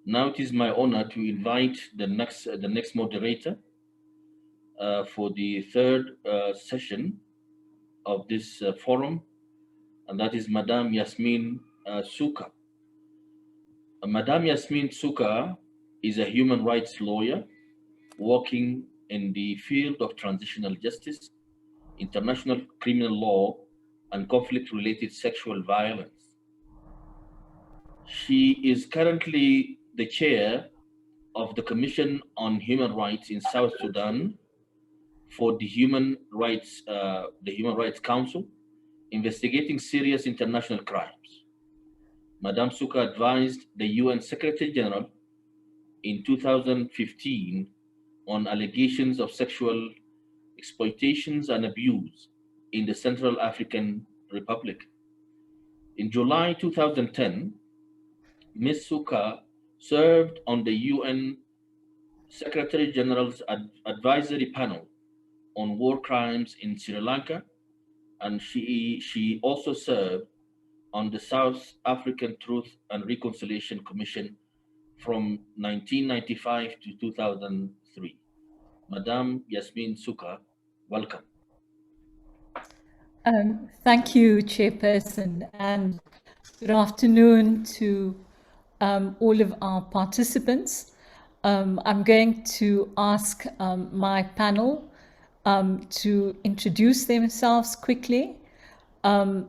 Now it is my honor to invite the next moderator for the third session of this forum, and that is Madame Yasmin Sooka. Madame Yasmin Sooka is a human rights lawyer working in the field of transitional justice, international criminal law, and conflict-related sexual violence. She is currently the chair of the Commission on Human Rights in South Sudan for the Human Rights Council, investigating serious international crimes. Madame Sooka advised the UN Secretary General in 2015 on allegations of sexual exploitations and abuse in the Central African Republic. In July 2010, Ms. Sooka served on the UN Secretary General's advisory panel on war crimes in Sri Lanka, and she also served on the South African Truth and Reconciliation Commission from 1995 to 2003. Madame Yasmin Sooka, welcome. Thank you, Chairperson, and good afternoon to all of our participants. I'm going to ask my panel to introduce themselves quickly.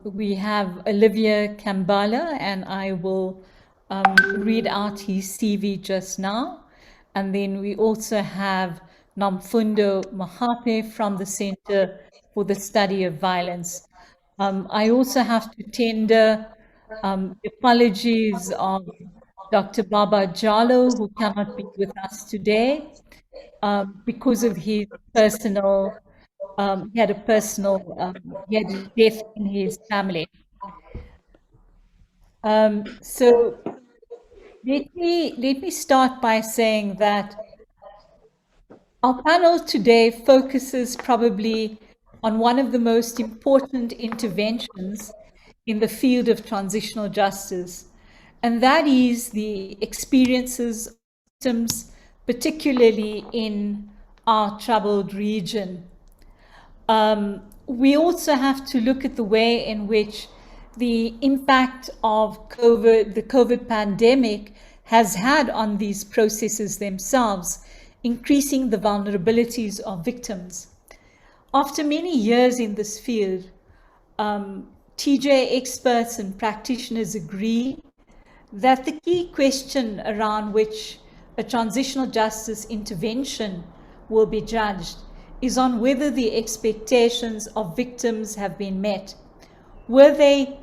We have Olivier Kambala, and I will read out his CV just now. And then we also have Nomfundo Mogapi from the Center for the Study of Violence. I also have to tender the apologies of Dr. Baba Jallow, who cannot be with us today because of his personal, he had a death in his family. So let me start by saying that our panel today focuses probably on one of the most important interventions in the field of transitional justice, and that is the experiences of victims, particularly in our troubled region. We also have to look at the way in which the impact of the COVID pandemic has had on these processes themselves, increasing the vulnerabilities of victims. After many years in this field, TJ experts and practitioners agree that the key question around which a transitional justice intervention will be judged is on whether the expectations of victims have been met. Were they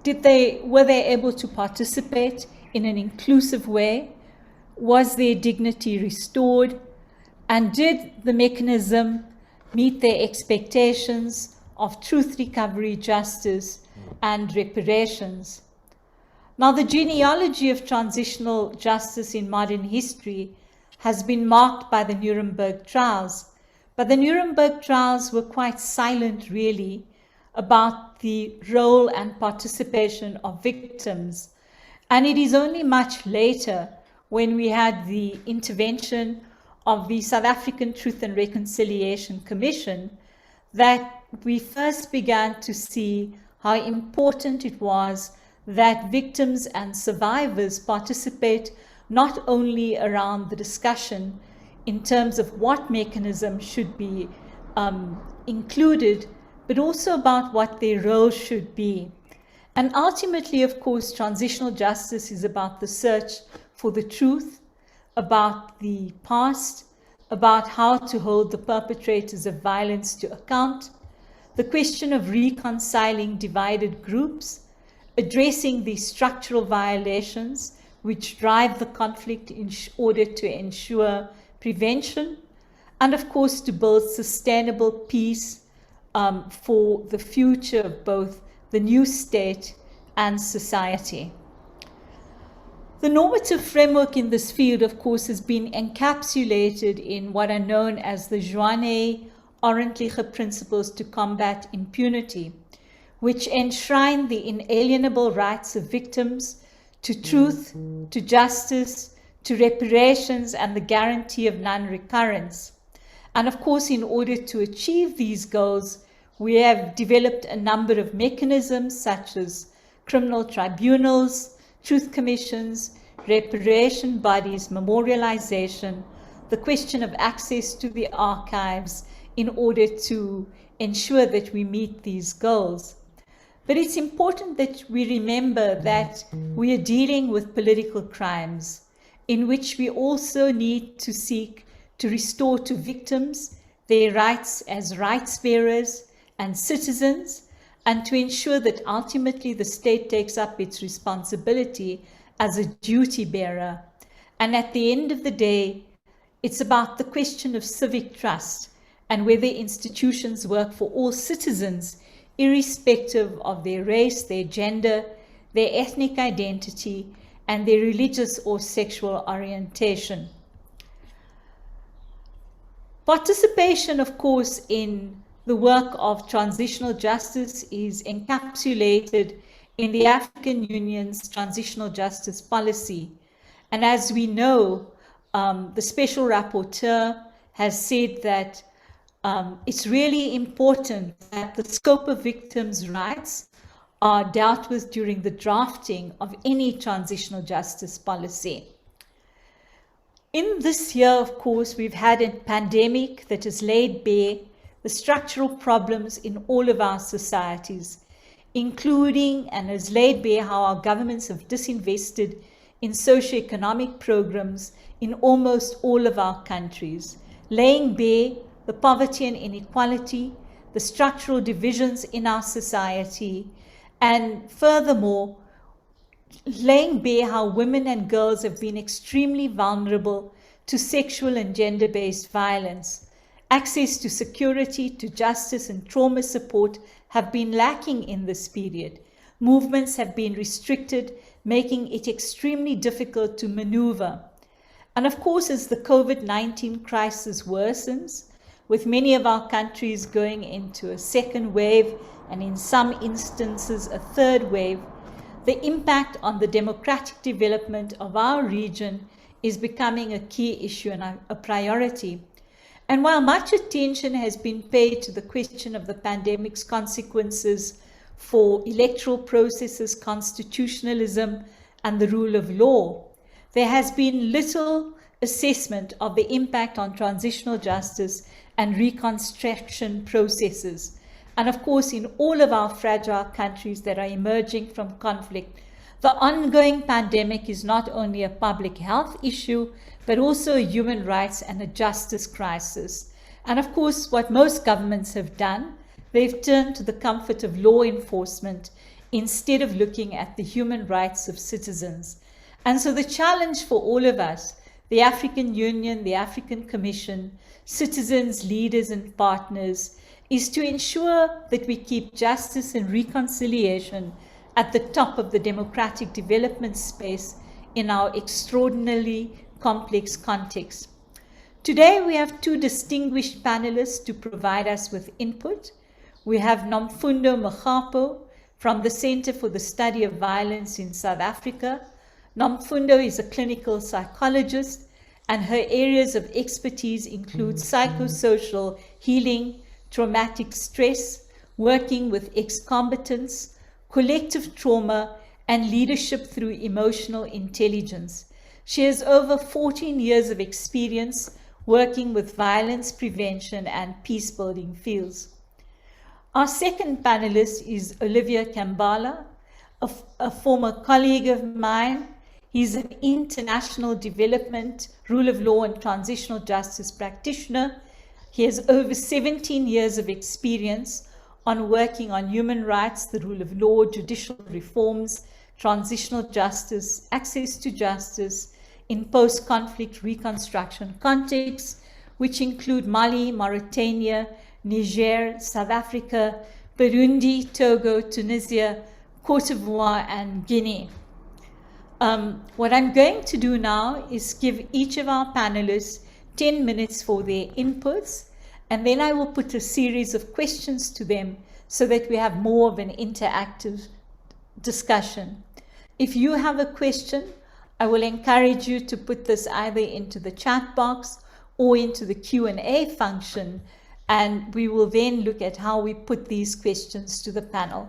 able to participate in an inclusive way? Was their dignity restored? And did the mechanism meet their expectations of truth, recovery, justice, and reparations? Now, the genealogy of transitional justice in modern history has been marked by the Nuremberg trials, but the Nuremberg trials were quite silent, really, about the role and participation of victims. And it is only much later, when we had the intervention of the South African Truth and Reconciliation Commission, that we first began to see how important it was that victims and survivors participate not only around the discussion in terms of what mechanism should be included, but also about what their role should be. And ultimately, of course, transitional justice is about the search for the truth, about the past, about how to hold the perpetrators of violence to account, the question of reconciling divided groups, addressing the structural violations which drive the conflict in order to ensure prevention, and of course to build sustainable peace for the future of both the new state and society. The normative framework in this field, of course, has been encapsulated in what are known as the Zwane-Orentliche principles to combat impunity, which enshrine the inalienable rights of victims to truth, to justice, to reparations and the guarantee of non-recurrence. And of course, in order to achieve these goals, we have developed a number of mechanisms such as criminal tribunals, truth commissions, reparation bodies, memorialization, the question of access to the archives in order to ensure that we meet these goals. But it's important that we remember that we are dealing with political crimes in which we also need to seek to restore to victims their rights as rights bearers and citizens, and to ensure that ultimately the state takes up its responsibility as a duty bearer. And at the end of the day, it's about the question of civic trust and whether institutions work for all citizens, irrespective of their race, their gender, their ethnic identity, and their religious or sexual orientation. Participation, of course, in the work of transitional justice is encapsulated in the African Union's transitional justice policy. And as we know, the Special Rapporteur has said that it's really important that the scope of victims' rights are dealt with during the drafting of any transitional justice policy. In this year, of course, we've had a pandemic that has laid bare the structural problems in all of our societies, including and has laid bare how our governments have disinvested in socioeconomic programs in almost all of our countries, laying bare the poverty and inequality, the structural divisions in our society, and furthermore, laying bare how women and girls have been extremely vulnerable to sexual and gender-based violence. Access to security, to justice, and trauma support have been lacking in this period. Movements have been restricted, making it extremely difficult to maneuver. And of course, as the COVID-19 crisis worsens, with many of our countries going into a second wave, and in some instances a third wave, the impact on the democratic development of our region is becoming a key issue and a priority. And while much attention has been paid to the question of the pandemic's consequences for electoral processes, constitutionalism, and the rule of law, there has been little assessment of the impact on transitional justice and reconstruction processes. And of course, in all of our fragile countries that are emerging from conflict, the ongoing pandemic is not only a public health issue, but also a human rights and a justice crisis. And of course, what most governments have done, they've turned to the comfort of law enforcement instead of looking at the human rights of citizens. And so the challenge for all of us, the African Union, the African Commission, citizens, leaders, and partners, is to ensure that we keep justice and reconciliation at the top of the democratic development space in our extraordinarily complex context. Today, we have two distinguished panelists to provide us with input. We have Nomfundo Mogapi from the Center for the Study of Violence in South Africa. Nomfundo is a clinical psychologist, and her areas of expertise include psychosocial healing, traumatic stress, working with ex-combatants, collective trauma, and leadership through emotional intelligence. She has over 14 years of experience working with violence prevention and peace-building fields. Our second panelist is Olivier Kambala, a former colleague of mine. He's an international development, rule of law, and transitional justice practitioner. He has over 17 years of experience on working on human rights, the rule of law, judicial reforms, transitional justice, access to justice in post-conflict reconstruction contexts, which include Mali, Mauritania, Niger, South Africa, Burundi, Togo, Tunisia, Cote d'Ivoire, and Guinea. What I'm going to do now is give each of our panelists 10 minutes for their inputs, and then I will put a series of questions to them so that we have more of an interactive discussion. If you have a question, I will encourage you to put this either into the chat box or into the Q&A function, and we will then look at how we put these questions to the panel.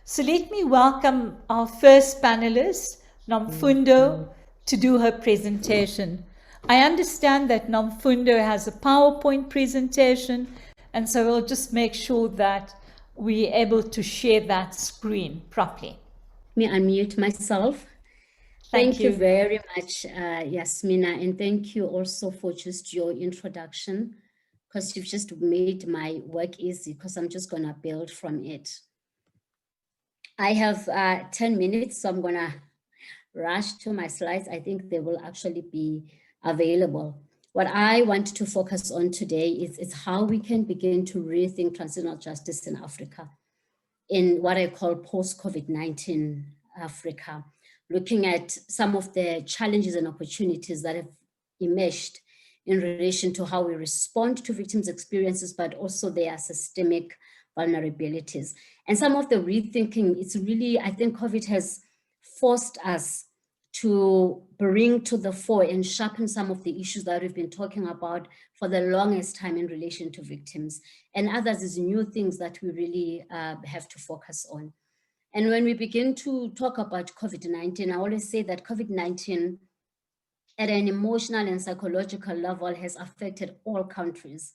So let me welcome our first panelist, Nomfundo, to do her presentation. I understand that Nomfundo has a PowerPoint presentation, and so we'll just make sure that we're able to share that screen properly. Let me unmute myself. Thank you very much, Yasmina, and thank you also for just your introduction, because you've just made my work easy, because I'm just going to build from it. I have 10 minutes, so I'm going to rush to my slides. I think they will actually be available. What I want to focus on today is how we can begin to rethink transitional justice in Africa, in what I call post-COVID-19 Africa, looking at some of the challenges and opportunities that have emerged in relation to how we respond to victims' experiences, but also their systemic vulnerabilities. And some of the rethinking, it's really, I think COVID has forced us to bring to the fore and sharpen some of the issues that we've been talking about for the longest time in relation to victims. And others is new things that we really have to focus on. And when we begin to talk about COVID-19, I always say that COVID-19 at an emotional and psychological level has affected all countries.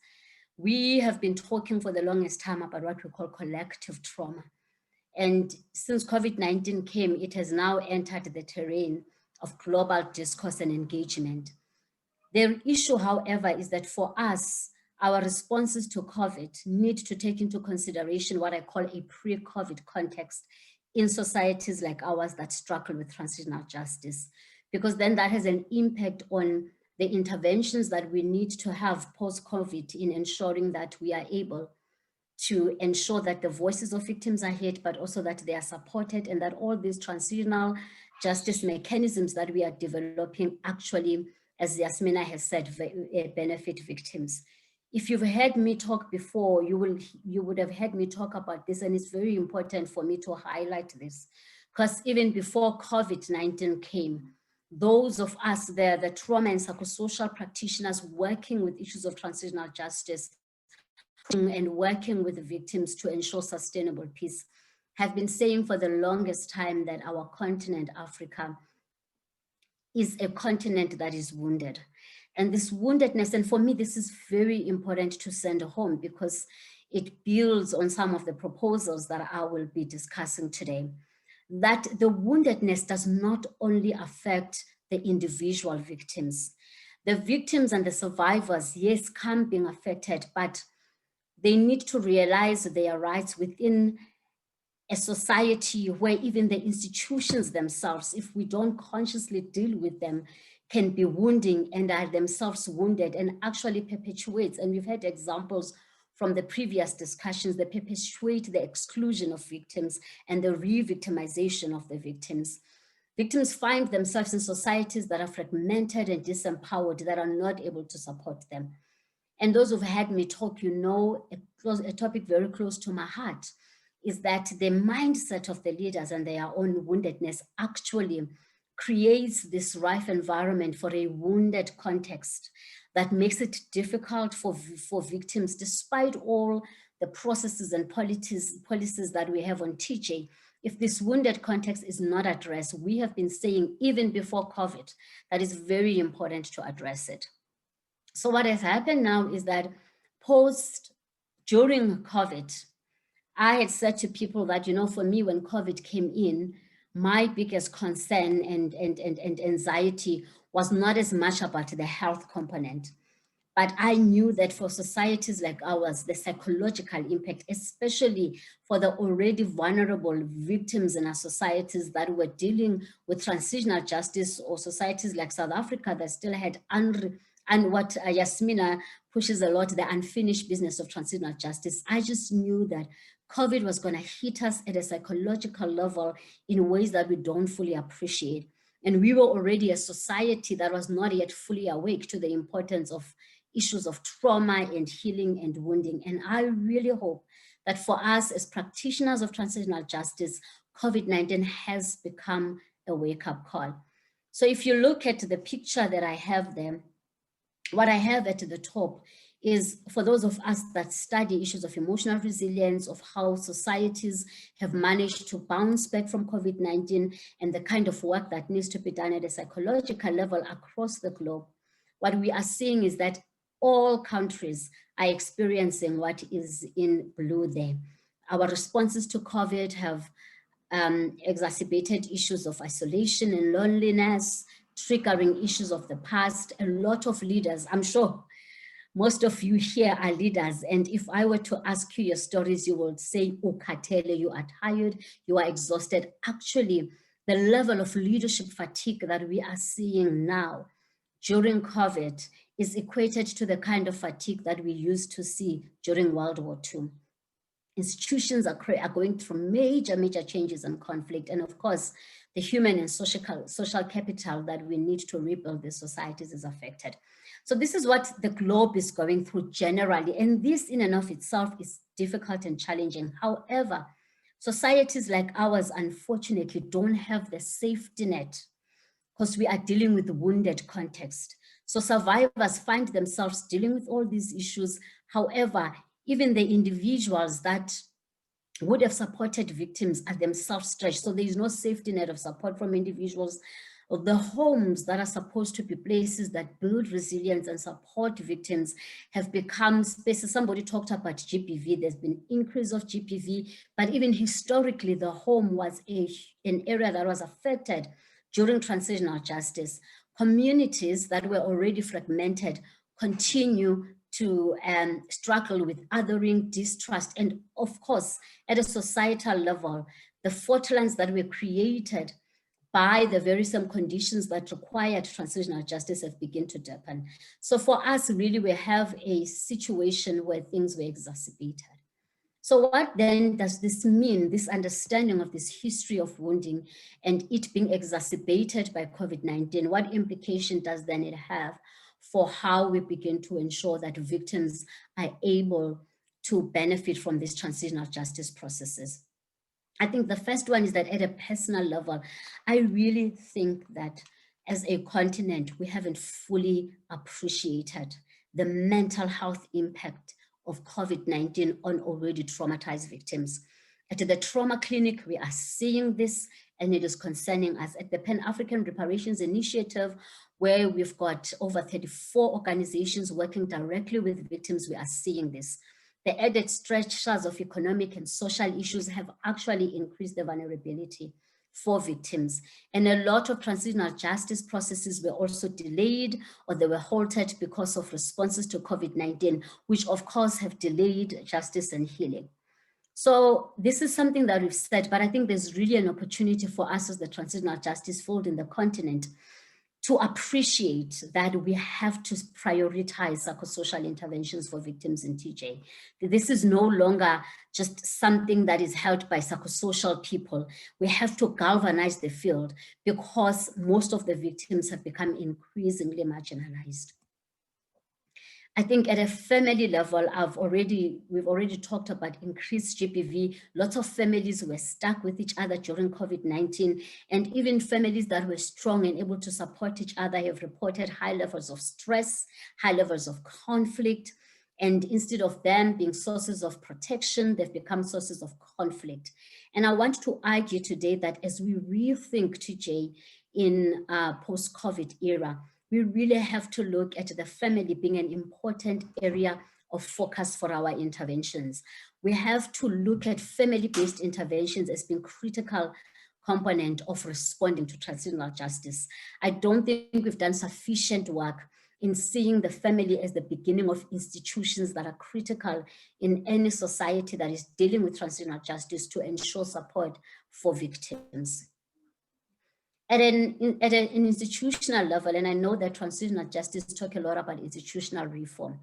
We have been talking for the longest time about what we call collective trauma. And since COVID-19 came, it has now entered the terrain of global discourse and engagement. The issue, however, is that for us, our responses to COVID need to take into consideration what I call a pre-COVID context in societies like ours that struggle with transitional justice, because then that has an impact on the interventions that we need to have post-COVID in ensuring that we are able to ensure that the voices of victims are heard, but also that they are supported, and that all these transitional justice mechanisms that we are developing actually, as Yasmina has said, benefit victims. If you've heard me talk before, you would have heard me talk about this, and it's very important for me to highlight this, because even before COVID-19 came, those of us there, the trauma and psychosocial practitioners working with issues of transitional justice and working with victims to ensure sustainable peace, have been saying for the longest time that our continent, Africa, is a continent that is wounded. And this woundedness, and for me, this is very important to send home because it builds on some of the proposals that I will be discussing today. That the woundedness does not only affect the individual victims. The victims and the survivors, yes, come being affected, but they need to realize their rights within a society where even the institutions themselves, if we don't consciously deal with them, can be wounding and are themselves wounded and actually perpetuates. And we've had examples from the previous discussions that perpetuate the exclusion of victims and the re-victimization of the victims. Victims find themselves in societies that are fragmented and disempowered, that are not able to support them. And those who've had me talk, you know, a topic very close to my heart is that the mindset of the leaders and their own woundedness actually creates this rife environment for a wounded context that makes it difficult for victims, despite all the processes and policies that we have on TJ. If this wounded context is not addressed, we have been saying even before COVID, that it's very important to address it. So what has happened now is that during COVID, I had said to people that, you know, for me, when COVID came in, my biggest concern and anxiety was not as much about the health component, but I knew that for societies like ours, the psychological impact, especially for the already vulnerable victims in our societies that were dealing with transitional justice, or societies like South Africa that still had and what Yasmina pushes a lot, the unfinished business of transitional justice. I just knew that COVID was going to hit us at a psychological level in ways that we don't fully appreciate. And we were already a society that was not yet fully awake to the importance of issues of trauma and healing and wounding. And I really hope that for us as practitioners of transitional justice, COVID-19 has become a wake-up call. So if you look at the picture that I have there, what I have at the top is for those of us that study issues of emotional resilience, of how societies have managed to bounce back from COVID-19 and the kind of work that needs to be done at a psychological level across the globe. What we are seeing is that all countries are experiencing what is in blue there. Our responses to COVID have exacerbated issues of isolation and loneliness, triggering issues of the past. A lot of leaders, I'm sure most of you here are leaders, and if I were to ask you your stories, you will say, Ukatele, you are tired, you are exhausted. Actually, the level of leadership fatigue that we are seeing now during COVID is equated to the kind of fatigue that we used to see during World War II. Institutions are going through major changes and conflict. And of course, the human and social capital that we need to rebuild the societies is affected. So this is what the globe is going through generally. And this in and of itself is difficult and challenging. However, societies like ours, unfortunately, don't have the safety net because we are dealing with the wounded context. So survivors find themselves dealing with all these issues. However, even the individuals that would have supported victims are themselves stretched. So there is no safety net of support from individuals. The homes that are supposed to be places that build resilience and support victims have become spaces. Somebody talked about GPV. There's been increase of GPV, but even historically, the home was an area that was affected during transitional justice. Communities that were already fragmented continue to struggle with othering, distrust, and of course, at a societal level, the fault lines that were created by the very same conditions that required transitional justice have begun to deepen. So for us, really, we have a situation where things were exacerbated. So what then does this mean, this understanding of this history of wounding and it being exacerbated by COVID-19? What implication does then it have for how we begin to ensure that victims are able to benefit from these transitional justice processes? I think the first one is that at a personal level, I really think that as a continent, we haven't fully appreciated the mental health impact of COVID-19 on already traumatized victims. At the trauma clinic, we are seeing this, and it is concerning us. At the Pan-African Reparations Initiative, where we've got over 34 organizations working directly with victims, we are seeing this. The added stretches of economic and social issues have actually increased the vulnerability for victims. And a lot of transitional justice processes were also delayed or they were halted because of responses to COVID-19, which of course have delayed justice and healing. So this is something that we've said, but I think there's really an opportunity for us as the transitional justice field in the continent to appreciate that we have to prioritize psychosocial interventions for victims in TJ. This is no longer just something that is held by psychosocial people. We have to galvanize the field because most of the victims have become increasingly marginalized. I think at a family level, we've already talked about increased GPV. Lots of families were stuck with each other during COVID-19, and even families that were strong and able to support each other have reported high levels of stress, high levels of conflict, and instead of them being sources of protection, they've become sources of conflict. And I want to argue today that as we rethink TJ in post-COVID era, we really have to look at the family being an important area of focus for our interventions. We have to look at family-based interventions as being critical component of responding to transitional justice. I don't think we've done sufficient work in seeing the family as the beginning of institutions that are critical in any society that is dealing with transitional justice to ensure support for victims. At an institutional level, and I know that transitional justice talk a lot about institutional reform,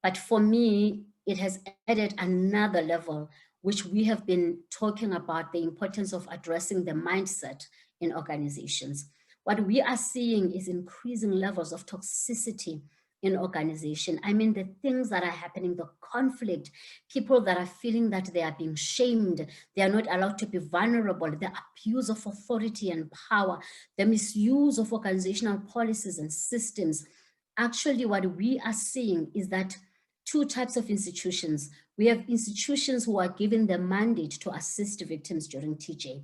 but for me, it has added another level, which we have been talking about the importance of addressing the mindset in organizations. What we are seeing is increasing levels of toxicity in organization. I mean, the things that are happening, the conflict, people that are feeling that they are being shamed, they are not allowed to be vulnerable, the abuse of authority and power, the misuse of organizational policies and systems. Actually, what we are seeing is that two types of institutions. We have institutions who are given the mandate to assist victims during TJ.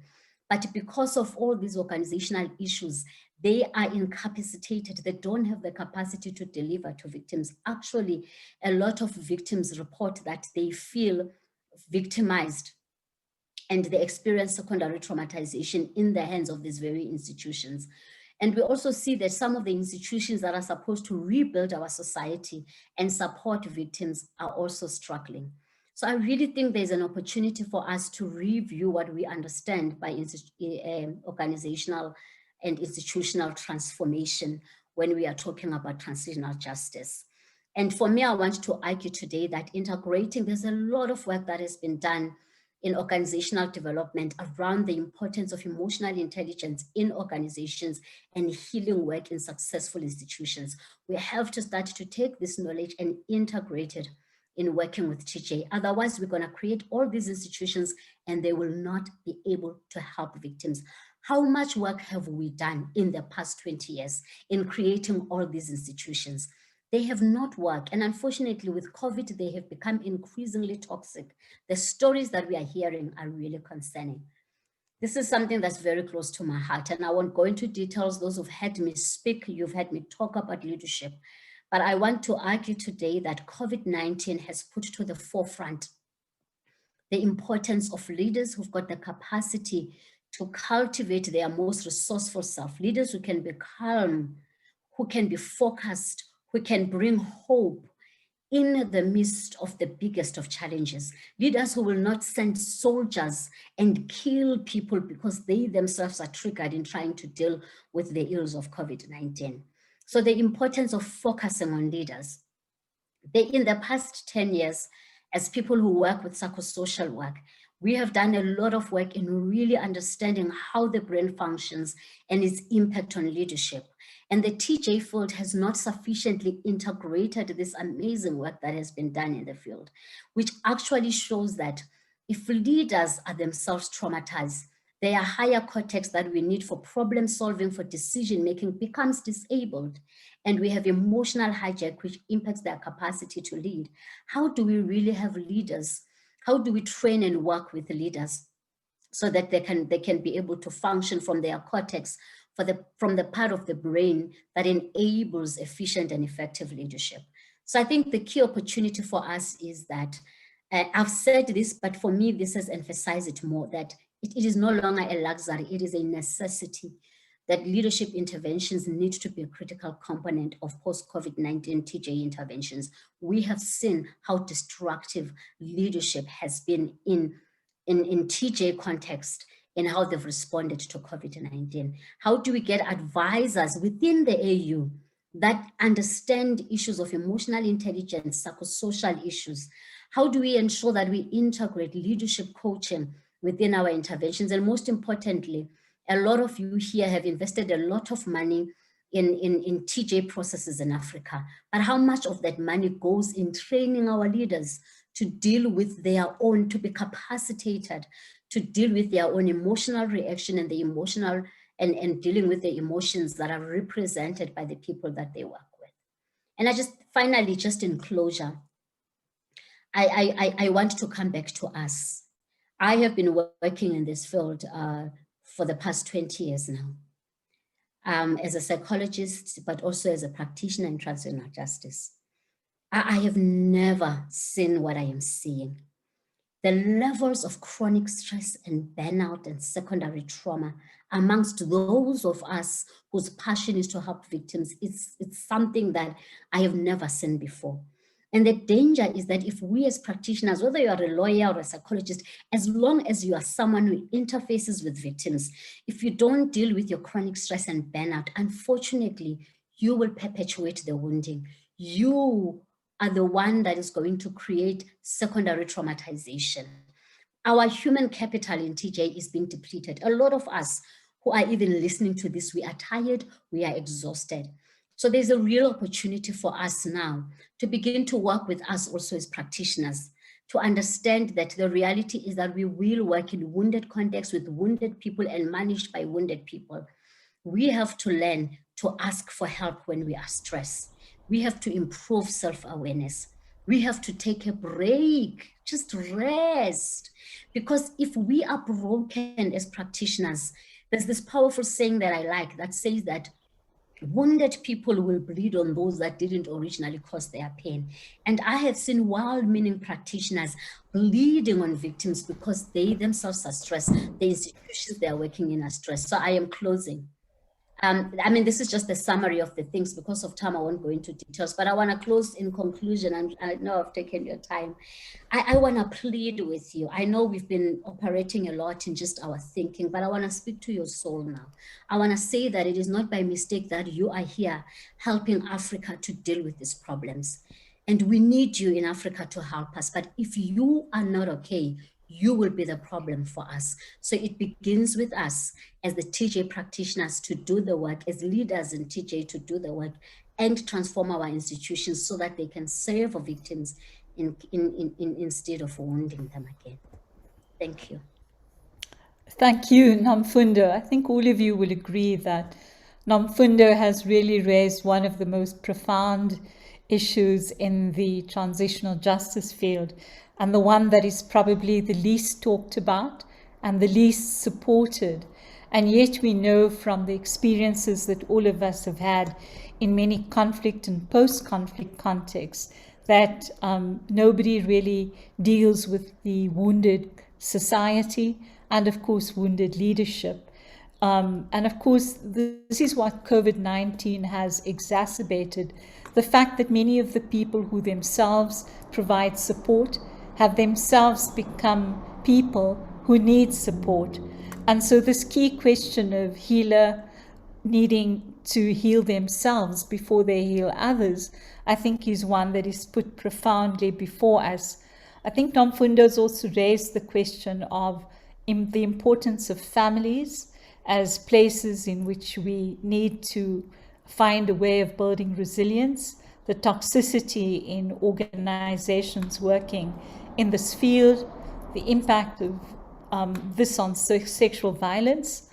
But because of all these organizational issues, they are incapacitated. They don't have the capacity to deliver to victims. Actually, a lot of victims report that they feel victimized and they experience secondary traumatization in the hands of these very institutions. And we also see that some of the institutions that are supposed to rebuild our society and support victims are also struggling. So I really think there's an opportunity for us to review what we understand by organizational and institutional transformation when we are talking about transitional justice. And for me, I want to argue today that integrating, there's a lot of work that has been done in organizational development around the importance of emotional intelligence in organizations and healing work in successful institutions. We have to start to take this knowledge and integrate it in working with TJ. Otherwise, we're going to create all these institutions and they will not be able to help victims. How much work have we done in the past 20 years in creating all these institutions? They have not worked. And unfortunately, with COVID, they have become increasingly toxic. The stories that we are hearing are really concerning. This is something that's very close to my heart. And I won't go into details. Those who've heard me speak, you've heard me talk about leadership. But I want to argue today that COVID-19 has put to the forefront the importance of leaders who've got the capacity to cultivate their most resourceful self, leaders who can be calm, who can be focused, who can bring hope in the midst of the biggest of challenges, leaders who will not send soldiers and kill people because they themselves are triggered in trying to deal with the ills of COVID-19. So the importance of focusing on leaders. In the past 10 years, as people who work with psychosocial work, we have done a lot of work in really understanding how the brain functions and its impact on leadership. And the TJ field has not sufficiently integrated this amazing work that has been done in the field, which actually shows that if leaders are themselves traumatized, their higher cortex that we need for problem solving, for decision making becomes disabled. And we have emotional hijack, which impacts their capacity to lead. How do we really have leaders? How do we train and work with leaders so that they can be able to function from their cortex, from the part of the brain that enables efficient and effective leadership? So I think the key opportunity for us is that, I've said this, but for me, this has emphasized it more, that it is no longer a luxury, it is a necessity, that leadership interventions need to be a critical component of post-COVID-19 TJ interventions. We have seen how destructive leadership has been in TJ context and how they've responded to COVID-19. How do we get advisors within the AU that understand issues of emotional intelligence, psychosocial issues? How do we ensure that we integrate leadership coaching within our interventions? And most importantly, a lot of you here have invested a lot of money in TJ processes in Africa, but how much of that money goes in training our leaders to deal with their own, to be capacitated, to deal with their own emotional reaction and the emotional and dealing with the emotions that are represented by the people that they work with? And I just finally, just in closure, I want to come back to us. I have been working in this field for the past 20 years now, as a psychologist, but also as a practitioner in transitional justice. I have never seen what I am seeing. The levels of chronic stress and burnout and secondary trauma amongst those of us whose passion is to help victims, it's something that I have never seen before. And the danger is that if we as practitioners, whether you are a lawyer or a psychologist, as long as you are someone who interfaces with victims, if you don't deal with your chronic stress and burnout, unfortunately, you will perpetuate the wounding. You are the one that is going to create secondary traumatization. Our human capital in TJ is being depleted. A lot of us who are even listening to this, we are tired, we are exhausted. So there's a real opportunity for us now to begin to work with us also as practitioners, to understand that the reality is that we will work in wounded contexts with wounded people and managed by wounded people. We have to learn to ask for help when we are stressed. We have to improve self-awareness. We have to take a break, just rest. Because if we are broken as practitioners, there's this powerful saying that I like that says that wounded people will bleed on those that didn't originally cause their pain. And I have seen well-meaning practitioners bleeding on victims because they themselves are stressed. The institutions they're working in are stressed. So I am closing. I mean, this is just a summary of the things. Because of time, I won't go into details, but I want to close in conclusion. And I know I've taken your time. I want to plead with you. I know we've been operating a lot in just our thinking, but I want to speak to your soul now. I want to say that it is not by mistake that you are here helping Africa to deal with these problems. And we need you in Africa to help us. But if you are not okay, you will be the problem for us. So it begins with us as the TJ practitioners to do the work, as leaders in TJ to do the work and transform our institutions so that they can serve our victims instead of wounding them again. Thank you. Thank you, Nomfundo. I think all of you will agree that Nomfundo has really raised one of the most profound issues in the transitional justice field, and the one that is probably the least talked about and the least supported. And yet we know from the experiences that all of us have had in many conflict and post-conflict contexts that nobody really deals with the wounded society and, of course, wounded leadership. And, of course, this is what COVID-19 has exacerbated, the fact that many of the people who themselves provide support have themselves become people who need support. And so this key question of healer needing to heal themselves before they heal others, I think is one that is put profoundly before us. I think Nomfundo has also raised the question of the importance of families as places in which we need to find a way of building resilience, the toxicity in organizations working in this field, the impact of this on sexual violence.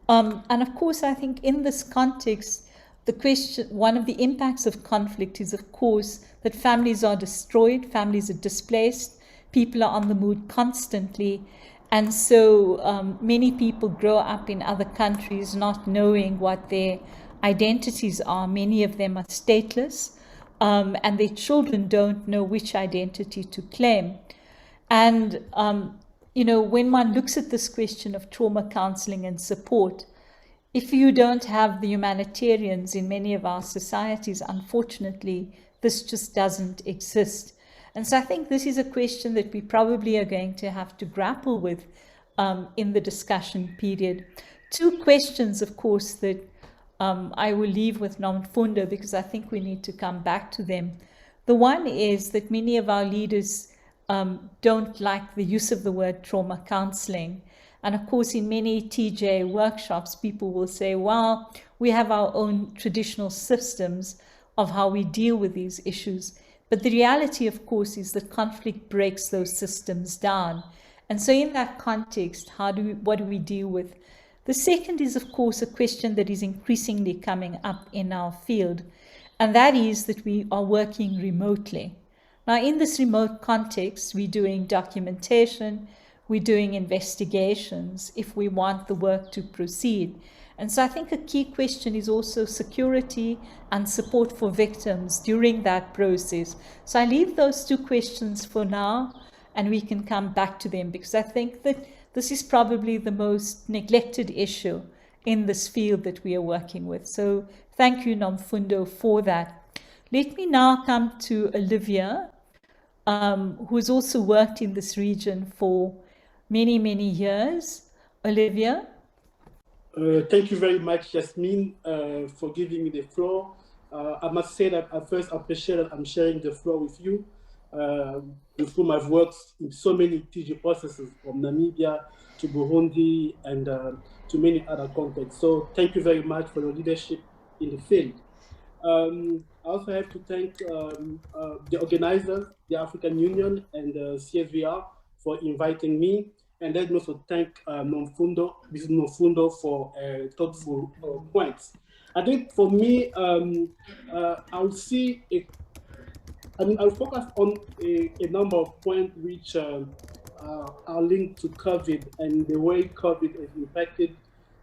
And of course, I think in this context, the question, one of the impacts of conflict is, of course, that families are destroyed, families are displaced, people are on the move constantly. And so many people grow up in other countries not knowing what their identities are. Many of them are stateless, and their children don't know which identity to claim. And, you know, when one looks at this question of trauma counseling and support, if you don't have the humanitarians in many of our societies, unfortunately, this just doesn't exist. And so I think this is a question that we probably are going to have to grapple with in the discussion period. Two questions, of course, that I will leave with Nomfundo because I think we need to come back to them. The one is that many of our leaders don't like the use of the word trauma counseling. And of course, in many TJ workshops, people will say, well, we have our own traditional systems of how we deal with these issues. But the reality, of course, is that conflict breaks those systems down. And so in that context, what do we deal with? The second is, of course, a question that is increasingly coming up in our field, and that is that we are working remotely. Now, in this remote context, we're doing documentation, we're doing investigations if we want the work to proceed. And so I think a key question is also security and support for victims during that process. So I leave those two questions for now, and we can come back to them because I think that this is probably the most neglected issue in this field that we are working with. So thank you, Nomfundo, for that. Let me now come to Olivier, who has also worked in this region for many, many years. Olivier? Thank you very much, Yasmin, for giving me the floor. I must say that I first appreciate that I'm sharing the floor with you, with whom I've worked in so many TG processes, from Namibia to Burundi and to many other contexts. So thank you very much for your leadership in the field. I also have to thank the organizers, the African Union and CSVR for inviting me. And let me also thank Nomfundo, Mrs. Nomfundo for thoughtful points. I think for me, I'll see I'll focus on a number of points which are linked to COVID and the way COVID has impacted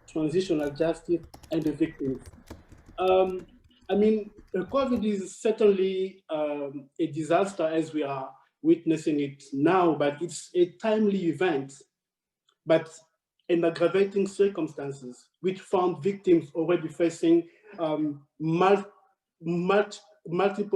transitional justice and the victims. I mean, COVID is certainly a disaster as we are witnessing it now, but it's a timely event, but in aggravating circumstances, which found victims already facing multiple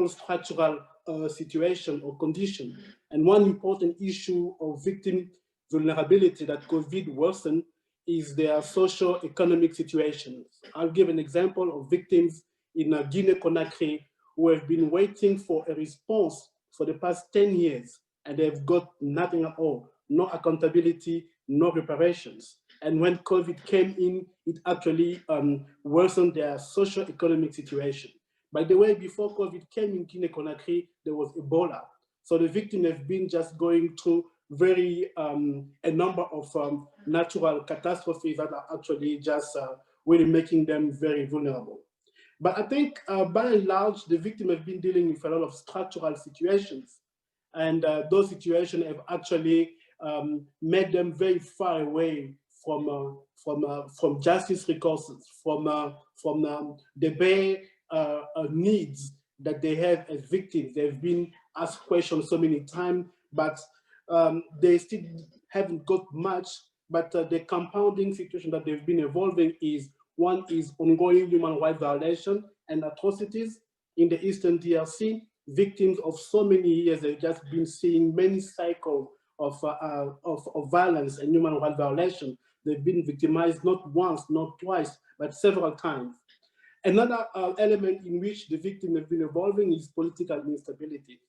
structural situation or condition. And one important issue of victim vulnerability that COVID worsened is their socio-economic situations. I'll give an example of victims in Guinea-Conakry who have been waiting for a response for the past 10 years and they've got nothing at all, no accountability, no reparations. And when COVID came in, it actually worsened their socio-economic situation. By the way, before COVID came in Guinea-Conakry, there was Ebola. So the victims have been just going through a number of natural catastrophes that are actually just really making them very vulnerable. But I think by and large, the victims have been dealing with a lot of structural situations. And those situations have actually made them very far away from justice recourses, from the bare needs that they have as victims. They've been asked questions so many times, but they still haven't got much. But the compounding situation that they've been evolving is, one is ongoing human rights violation and atrocities in the Eastern TRRC. Victims of so many years have just been seeing many cycles of violence and human rights violation. They've been victimized not once, not twice, but several times. Another element in which the victims have been evolving is political instability.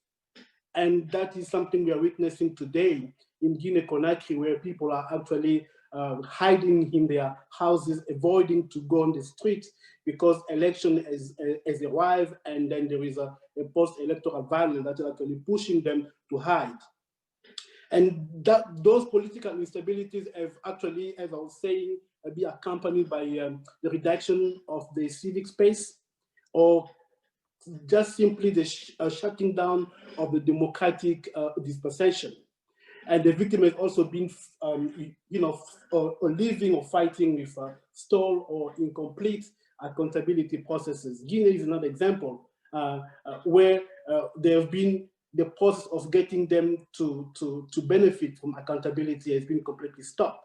And that is something we are witnessing today in Guinea-Conakry, where people are actually hiding in their houses, avoiding to go on the streets because election has arrived, and then there is a post-electoral violence that is actually pushing them to hide. And those political instabilities have actually, as I was saying, be accompanied by the reduction of the civic space, or just simply the shutting down of the democratic dispensation. And the victim has also been, living or fighting with stalled or incomplete accountability processes. Guinea is another example where there have been the process of getting them to benefit from accountability has been completely stopped.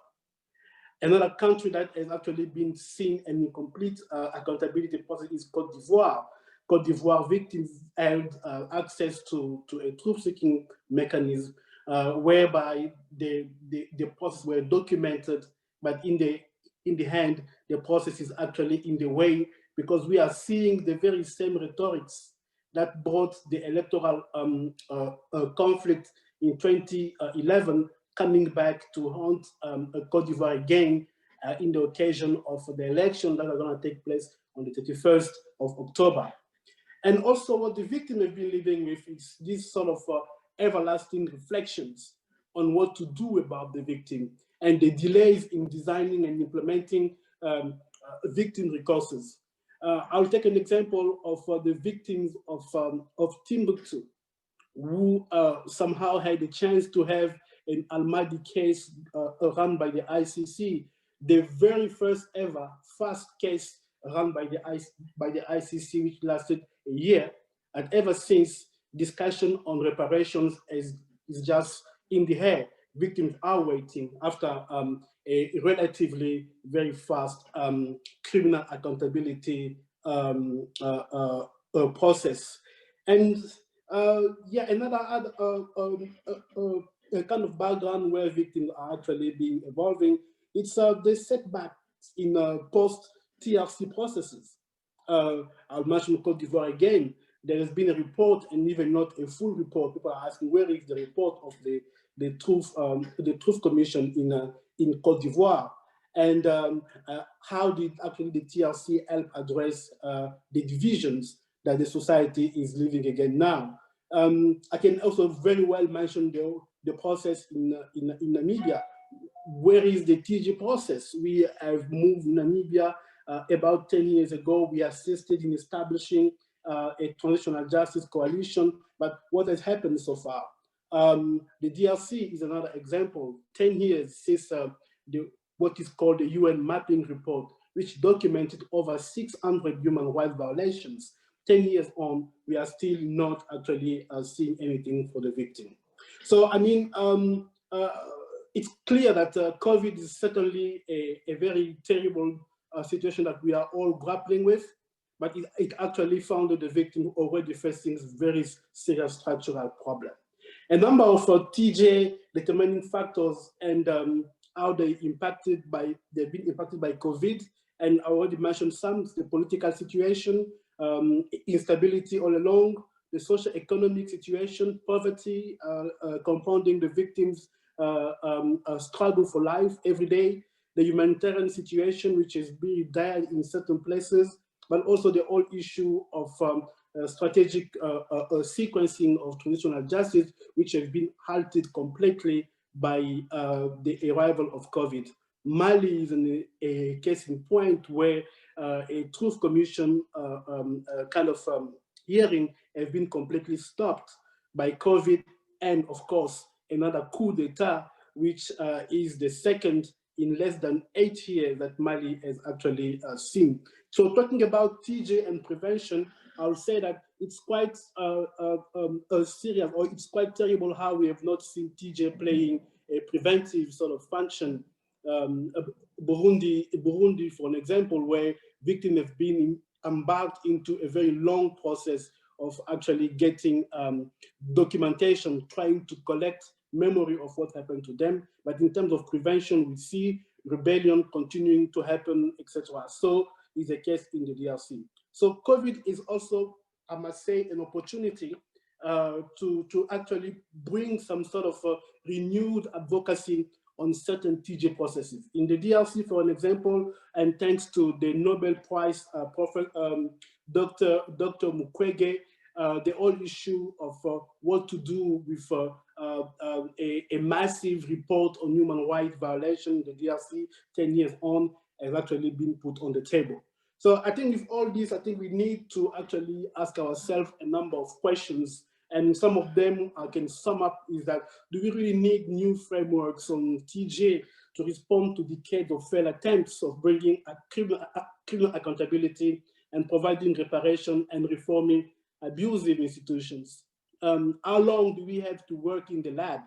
Another country that has actually been seeing an incomplete accountability process is Cote d'Ivoire. Cote d'Ivoire victims had access to a truth-seeking mechanism whereby the process were documented, but in the end, the process is actually in the way, because we are seeing the very same rhetorics that brought the electoral conflict in 2011 coming back to haunt Cote d'Ivoire again in the occasion of the election that are going to take place on the 31st of October. And also what the victim have been living with is this sort of everlasting reflections on what to do about the victim and the delays in designing and implementing victim recourses. I'll take an example of the victims of Timbuktu, who somehow had a chance to have an Almadi case run by the ICC, the very first ever fast case run by the ICC, which lasted a year. And ever since, discussion on reparations is just in the air. Victims are waiting after a relatively very fast criminal accountability process. And another kind of background where victims are actually being evolving, it's the setbacks in post-TRRC processes. I'll mention Cote d'Ivoire again. There has been a report, and even not a full report. People are asking, where is the report of the Truth Commission in Cote d'Ivoire? And how did actually the TRRC help address the divisions that the society is living again now. I can also very well mention the process in Namibia. Where is the TJ process? We have moved Namibia about 10 years ago. We assisted in establishing a transitional justice coalition, but what has happened so far? The DRC is another example. 10 years since what is called the UN mapping report, which documented over 600 human rights violations. 10 years on, we are still not actually seeing anything for the victim. So, I mean, it's clear that COVID is certainly a very terrible situation that we are all grappling with, but it actually found that the victim already facing very serious structural problems. A number of TJ determining factors and how they've been impacted by COVID, and I already mentioned some: the political situation, instability all along, the socio-economic situation, poverty, compounding the victims' struggle for life every day, the humanitarian situation, which is being dire in certain places, but also the whole issue of strategic sequencing of transitional justice, which has been halted completely by the arrival of COVID. Mali is a case in point where a Truth Commission hearing has been completely stopped by COVID, and of course, another coup d'etat, which is the second in less than 8 years that Mali has actually seen. So talking about TJ and prevention, I'll say that it's quite serious, or it's quite terrible how we have not seen TJ playing a preventive sort of function. Burundi, for an example, where victims have been embarked into a very long process of actually getting documentation, trying to collect memory of what happened to them. But in terms of prevention, we see rebellion continuing to happen, etc. So is the case in the DRC. So COVID is also, I must say, an opportunity to actually bring some sort of renewed advocacy on certain TJ processes. In the DRC, for an example, and thanks to the Nobel Prize Dr. Mukwege, the whole issue of what to do with a massive report on human rights violation in the DRC 10 years on has actually been put on the table. So I think with all this, I think we need to actually ask ourselves a number of questions, and some of them I can sum up is that, do we really need new frameworks on TJ to respond to decades of failed attempts of bringing criminal accountability and providing reparation and reforming abusive institutions? How long do we have to work in the lab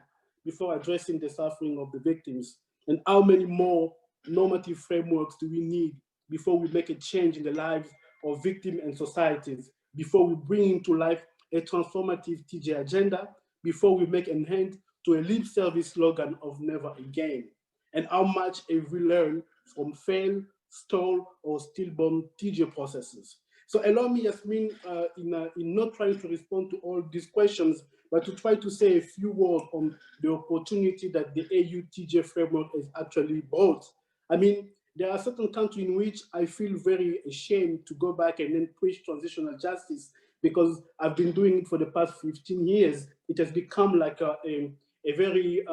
before addressing the suffering of the victims? And how many more normative frameworks do we need before we make a change in the lives of victims and societies, before we bring into life a transformative TJ agenda, before we make an end to a lip service slogan of never again? And how much have we learned from failed, stalled, or stillborn TJ processes? So allow me, Yasmin, in not trying to respond to all these questions, but to try to say a few words on the opportunity that the AU TJ framework has actually brought. I mean, there are certain countries in which I feel very ashamed to go back and then preach transitional justice, because I've been doing it for the past 15 years. It has become like a very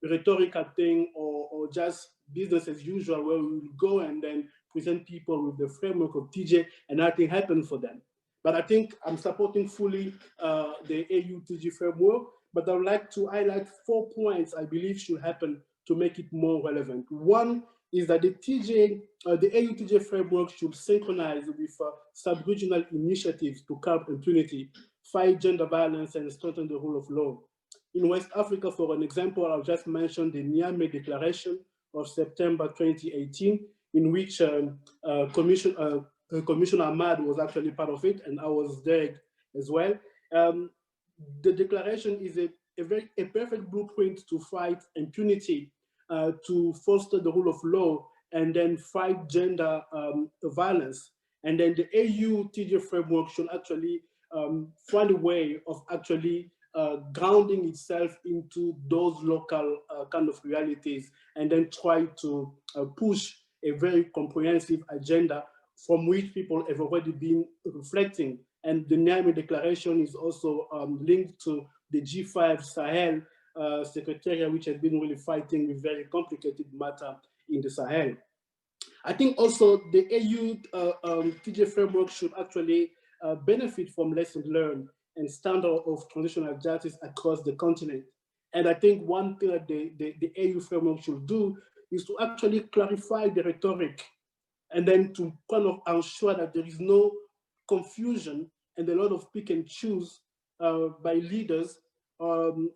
rhetorical thing, or just business as usual, where we will go and then present people with the framework of TJ and nothing happens for them. But I think I'm supporting fully the AU TJ framework, but I would like to highlight 4 points I believe should happen to make it more relevant. One is that the AU TJ framework should synchronize with sub-regional initiatives to curb impunity, fight gender violence, and strengthen the rule of law. In West Africa, for an example, I'll just mention the Niamey Declaration of September 2018, in which Commissioner Ahmad was actually part of it, and I was there as well. The declaration is a perfect blueprint to fight impunity, to foster the rule of law, and then fight gender violence. And then the AU TJ framework should actually find a way of actually grounding itself into those local kind of realities, and then try to push a very comprehensive agenda from which people have already been reflecting And the Niamey Declaration is also linked to the G5 Sahel Secretariat, which has been really fighting with very complicated matter in the Sahel. I think also the AU TJ framework should actually benefit from lessons learned and standard of transitional justice across the continent. And I think one thing that the AU framework should do is to actually clarify the rhetoric and then to kind of ensure that there is no confusion and a lot of pick and choose by leaders on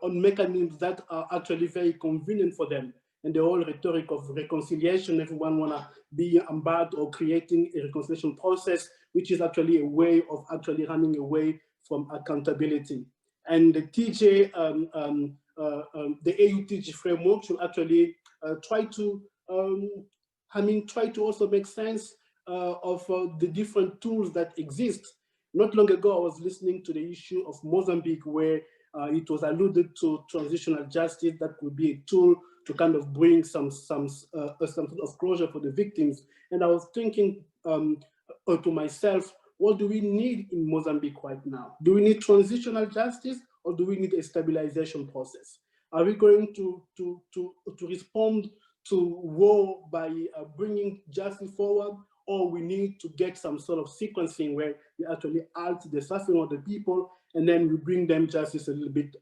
mechanisms that are actually very convenient for them. And the whole rhetoric of reconciliation, everyone wanna be embarked or creating a reconciliation process, which is actually a way of actually running away from accountability. And the TJ, the AUTG framework should actually try to also make sense of the different tools that exist. Not long ago, I was listening to the issue of Mozambique, where it was alluded to transitional justice that could be a tool to kind of bring some sort of closure for the victims. And I was thinking to myself, what do we need in Mozambique right now? Do we need transitional justice, or do we need a stabilization process? Are we going to respond to war by bringing justice forward, or we need to get some sort of sequencing where we actually halt the suffering of the people and then we bring them justice a little bit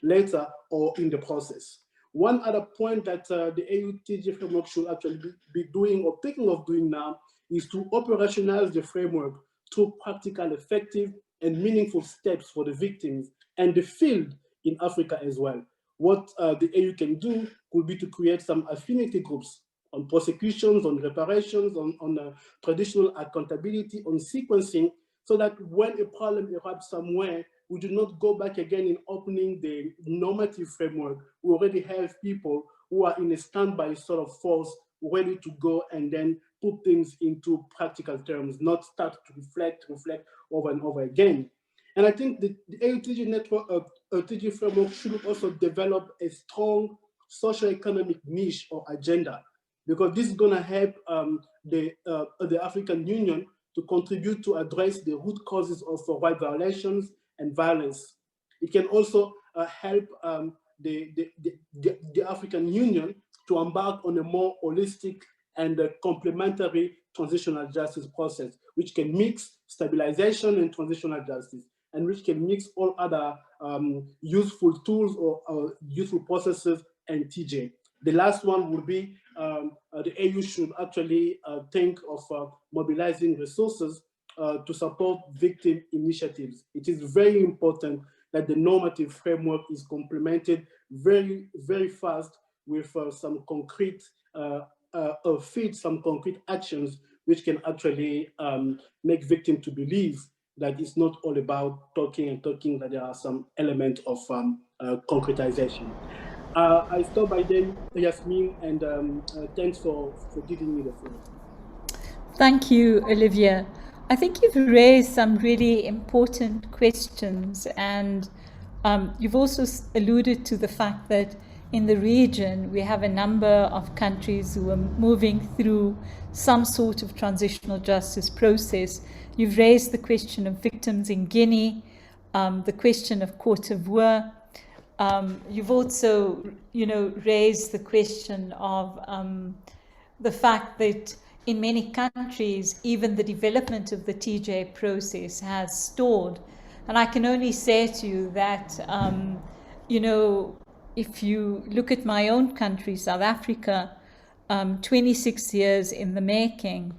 later or in the process? One other point that the AUTG framework should actually be doing or thinking of doing now is to operationalize the framework through practical, effective, and meaningful steps for the victims and the field in Africa as well. What the AU can do could be to create some affinity groups on prosecutions, on reparations, on traditional accountability, on sequencing, so that when a problem erupts somewhere, we do not go back again in opening the normative framework. We already have people who are in a standby sort of force, ready to go and then put things into practical terms, not start to reflect over and over again. And I think the AUTG network, TG framework should also develop a strong socio-economic niche or agenda, because this is going to help the African Union to contribute to address the root causes of right violations and violence. It can also help the African Union to embark on a more holistic and complementary transitional justice process, which can mix stabilization and transitional justice, and which can mix all other useful tools or useful processes and TJ. The last one would be the AU should actually think of mobilizing resources to support victim initiatives. It is very important that the normative framework is complemented very, very fast with some concrete some concrete actions which can actually make victims to believe that it's not all about talking and talking, that there are some element of concretization. I stop by then, Yasmin, and thanks for giving me the floor. Thank you, Olivier. I think you've raised some really important questions, and you've also alluded to the fact that in the region we have a number of countries who are moving through some sort of transitional justice process. You've raised the question of victims in Guinea, the question of Cote d'Ivoire. You've also, raised the question of the fact that in many countries, even the development of the TJ process has stalled. And I can only say to you that, if you look at my own country, South Africa, 26 years in the making,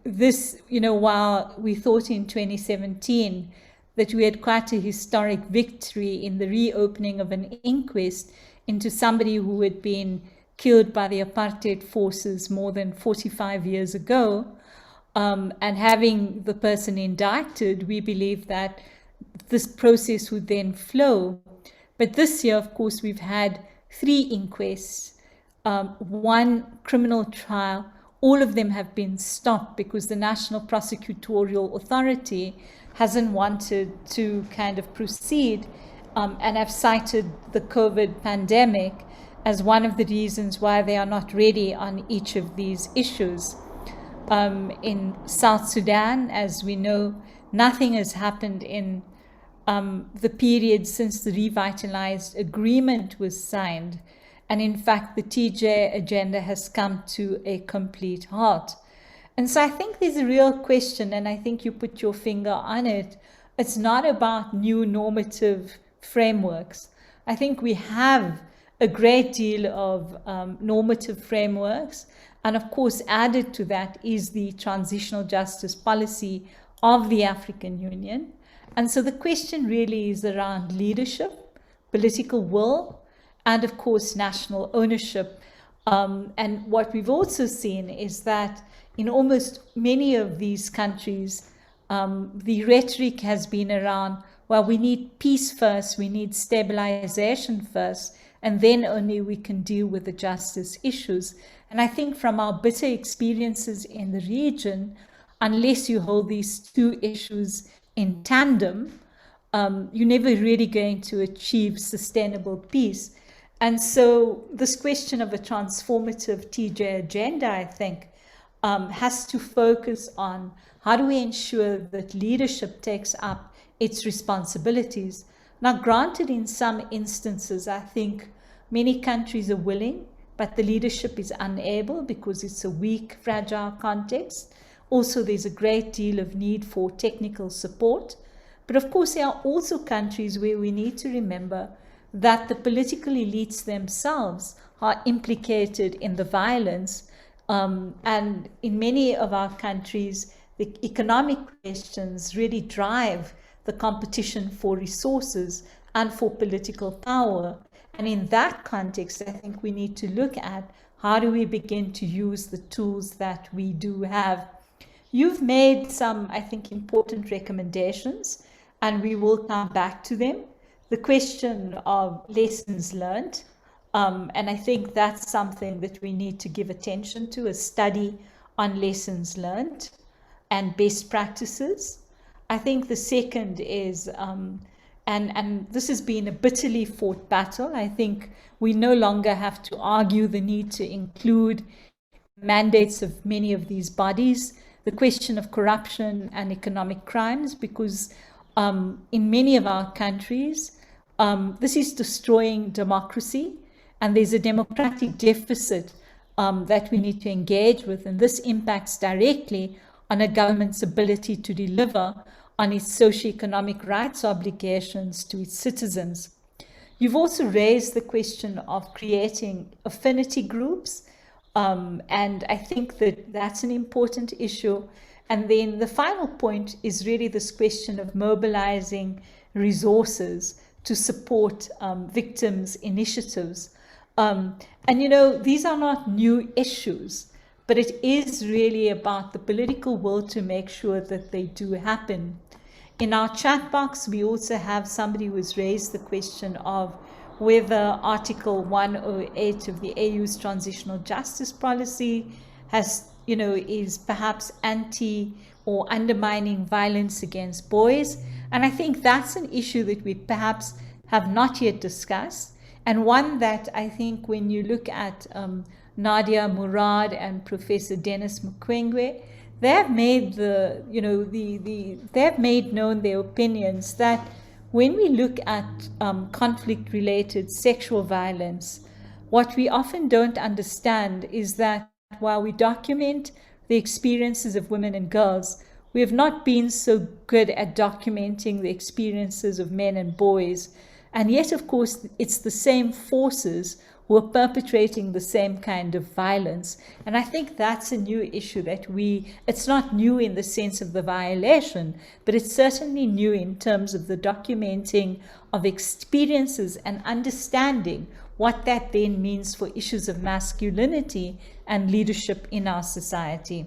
this, while we thought in 2017 that we had quite a historic victory in the reopening of an inquest into somebody who had been killed by the apartheid forces more than 45 years ago, and having the person indicted, we believe that this process would then flow. But this year, of course, we've had 3 inquests, 1 criminal trial. All of them have been stopped because the National Prosecutorial Authority hasn't wanted to kind of proceed, and have cited the COVID pandemic as one of the reasons why they are not ready on each of these issues. in South Sudan. As we know, nothing has happened in the period since the revitalized agreement was signed. And in fact, the TJ agenda has come to a complete halt. And so I think there's a real question, and I think you put your finger on it. It's not about new normative frameworks. I think we have a great deal of normative frameworks. And of course, added to that is the transitional justice policy of the African Union. And so the question really is around leadership, political will, and of course, national ownership. And what we've also seen is that in almost many of these countries, the rhetoric has been around, well, we need peace first, we need stabilization first, and then only we can deal with the justice issues. And I think from our bitter experiences in the region, unless you hold these two issues in tandem, you're never really going to achieve sustainable peace. And so this question of a transformative TJ agenda, I think, has to focus on how do we ensure that leadership takes up its responsibilities. Now, granted, in some instances, I think many countries are willing, but the leadership is unable because it's a weak, fragile context. Also, there's a great deal of need for technical support. But of course, there are also countries where we need to remember that the political elites themselves are implicated in the violence. And in many of our countries, the economic questions really drive the competition for resources and for political power. And in that context, I think we need to look at how do we begin to use the tools that we do have. You've made some, I think, important recommendations, and we will come back to them. The question of lessons learned, and I think that's something that we need to give attention to, a study on lessons learned and best practices. I think the second is, and this has been a bitterly fought battle, I think we no longer have to argue the need to include mandates of many of these bodies, the question of corruption and economic crimes, because in many of our countries, this is destroying democracy, and there's a democratic deficit that we need to engage with, and this impacts directly on a government's ability to deliver on its socioeconomic rights obligations to its citizens. You've also raised the question of creating affinity groups, and I think that that's an important issue. And then the final point is really this question of mobilizing resources to support victims' initiatives. And you know, these are not new issues, but it is really about the political will to make sure that they do happen. In our chat box, we also have somebody who has raised the question of whether Article 108 of the AU's transitional justice policy has, you know, is perhaps anti or undermining violence against boys. And I think that's an issue that we perhaps have not yet discussed, and one that I think when you look at Nadia Murad and Professor Dennis Mukwege, they have made they have made known their opinions that when we look at conflict-related sexual violence, what we often don't understand is that while we document the experiences of women and girls, we have not been so good at documenting the experiences of men and boys. And yet, of course, it's the same forces who are perpetrating the same kind of violence. And I think that's a new issue that it's not new in the sense of the violation, but it's certainly new in terms of the documenting of experiences and understanding what that then means for issues of masculinity and leadership in our society.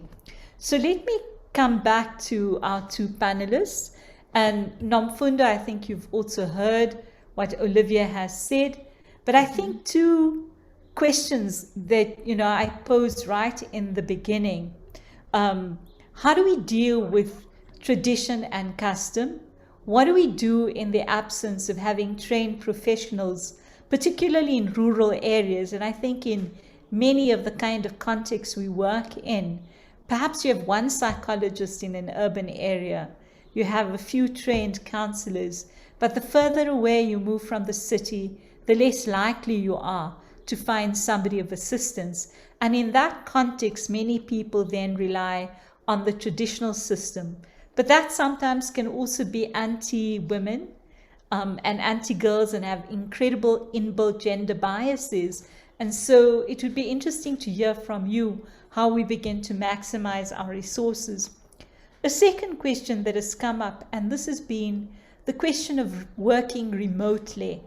So let me come back to our two panelists. And Nomfundo, I think you've also heard what Olivier has said. But I think two questions that, you know, I posed right in the beginning. How do we deal with tradition and custom? What do we do in the absence of having trained professionals, particularly in rural areas? And I think in many of the kind of contexts we work in, perhaps you have one psychologist in an urban area, you have a few trained counselors, but the further away you move from the city, the less likely you are to find somebody of assistance. And in that context, many people then rely on the traditional system. But that sometimes can also be anti-women and anti-girls and have incredible inbuilt gender biases. And so it would be interesting to hear from you how we begin to maximize our resources. A second question that has come up, and this has been the question of working remotely.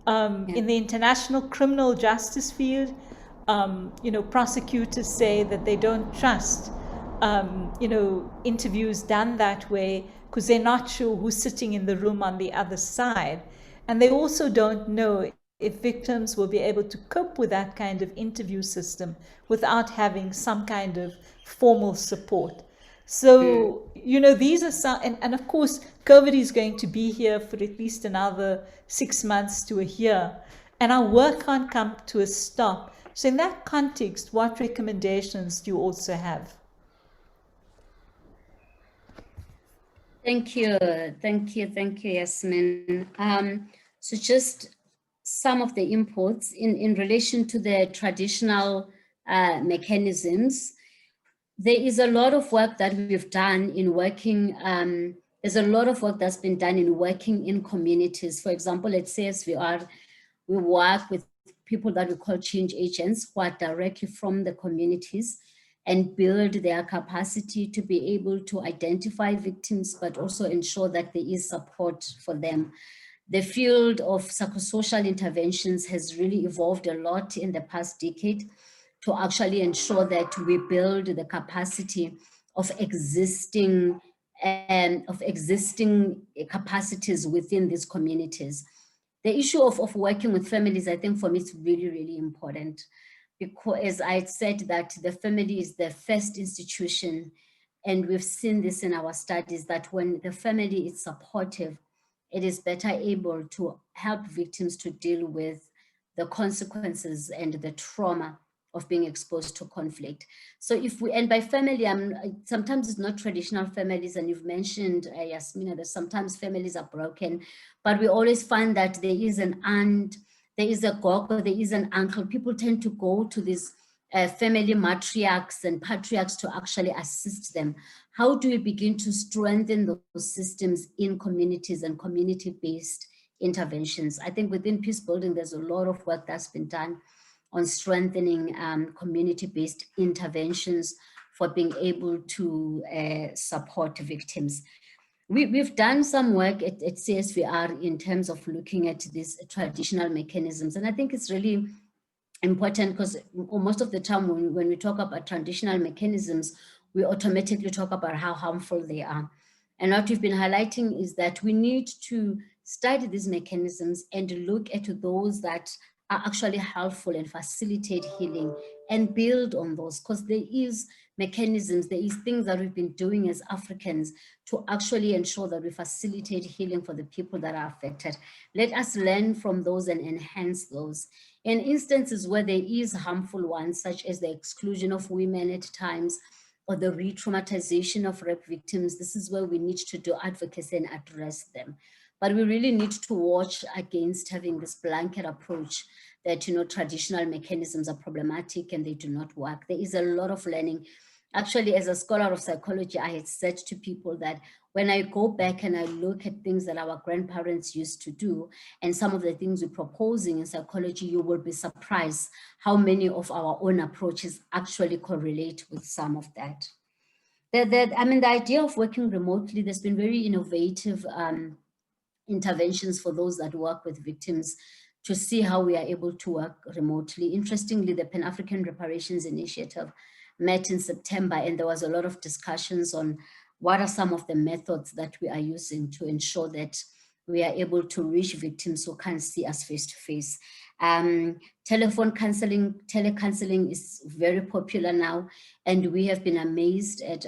In the international criminal justice field, prosecutors say that they don't trust, interviews done that way because they're not sure who's sitting in the room on the other side. And they also don't know if victims will be able to cope with that kind of interview system without having some kind of formal support. So, these are some, and of course, COVID is going to be here for at least another 6 months to a year, and our work can't come to a stop. So in that context, what recommendations do you also have? Thank you, Yasmin. So just some of the inputs in relation to the traditional mechanisms. There is a lot of work that we've done in working, there's a lot of work that's been done in working in communities. For example, at CSVR, we work with people that we call change agents who are directly from the communities and build their capacity to be able to identify victims, but also ensure that there is support for them. The field of psychosocial interventions has really evolved a lot in the past decade to actually ensure that we build the capacity of existing capacities within these communities. The issue of working with families, I think for me, it's really, really important, because as I said that the family is the first institution, and we've seen this in our studies, that when the family is supportive, it is better able to help victims to deal with the consequences and the trauma of being exposed to conflict. So if we, and by family, sometimes it's not traditional families, and you've mentioned, Yasmin, that sometimes families are broken, but we always find that there is an aunt, there is a gogo, there is an uncle. People tend to go to these family matriarchs and patriarchs to actually assist them. How do we begin to strengthen those systems in communities and community-based interventions? I think within peace building, there's a lot of work that's been done on strengthening community-based interventions for being able to support victims. We've done some work at CSVR in terms of looking at these traditional mechanisms. And I think it's really important because most of the time when we talk about traditional mechanisms, we automatically talk about how harmful they are. And what we've been highlighting is that we need to study these mechanisms and look at those that are actually helpful and facilitate healing and build on those, because there is mechanisms, there is things that we've been doing as Africans to actually ensure that we facilitate healing for the people that are affected. Let us learn from those and enhance those. In instances where there is harmful ones, such as the exclusion of women at times, or the re-traumatization of rape victims, this is where we need to do advocacy and address them. But we really need to watch against having this blanket approach that, traditional mechanisms are problematic and they do not work. There is a lot of learning. Actually, as a scholar of psychology, I had said to people that when I go back and I look at things that our grandparents used to do and some of the things we're proposing in psychology, you will be surprised how many of our own approaches actually correlate with some of that. The idea of working remotely, there's been very innovative interventions for those that work with victims to see how we are able to work remotely. Interestingly, the Pan-African Reparations Initiative met in September, and there was a lot of discussions on what are some of the methods that we are using to ensure that we are able to reach victims who can't see us face to face. Telephone counseling, telecounseling is very popular now, and we have been amazed at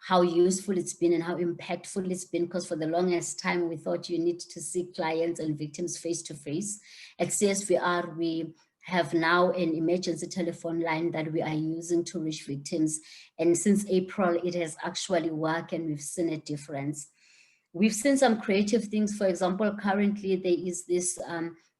how useful it's been and how impactful it's been, because for the longest time we thought you need to see clients and victims face to face. At CSVR, we have now an emergency telephone line that we are using to reach victims. And since April, it has actually worked and we've seen a difference. We've seen some creative things. For example, currently there is this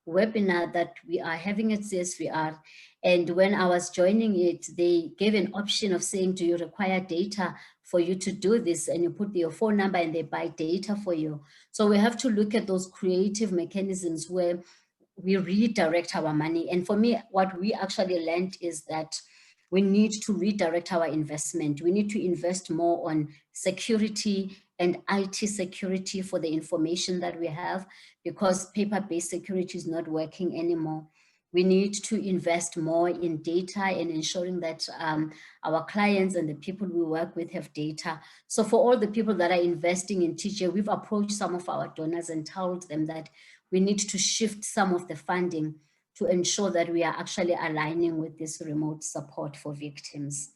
webinar that we are having at CSVR. And when I was joining it, they gave an option of saying, do you require data for you to do this? And you put your phone number and they buy data for you. So we have to look at those creative mechanisms where we redirect our money. And for me, what we actually learned is that we need to redirect our investment. We need to invest more on security and IT security for the information that we have, because paper-based security is not working anymore. We need to invest more in data and ensuring that our clients and the people we work with have data. So for all the people that are investing in TJ, we've approached some of our donors and told them that we need to shift some of the funding to ensure that we are actually aligning with this remote support for victims.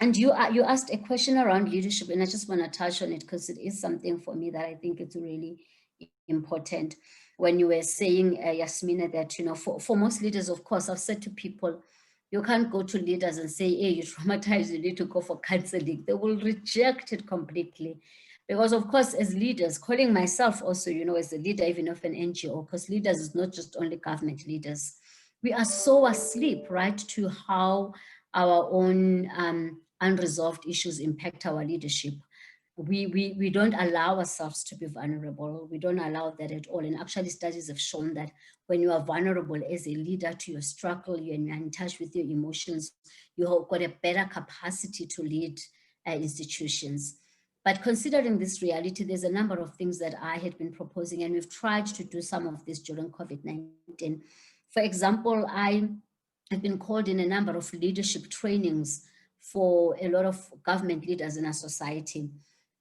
And you asked a question around leadership, and I just want to touch on it because it is something for me that I think it's really important. When you were saying, Yasmin, that, you know, for most leaders, of course, I've said to people, you can't go to leaders and say, hey, you're traumatized, you need to go for counseling. They will reject it completely. Because of course, as leaders, calling myself also, you know, as a leader, even of an NGO, because leaders is not just only government leaders. We are so asleep, right, to how our own unresolved issues impact our leadership. We don't allow ourselves to be vulnerable. We don't allow that at all. And actually studies have shown that when you are vulnerable as a leader to your struggle, you're in touch with your emotions, you've got a better capacity to lead institutions. But considering this reality, there's a number of things that I had been proposing, and we've tried to do some of this during COVID-19. For example, I have been called in a number of leadership trainings for a lot of government leaders in our society.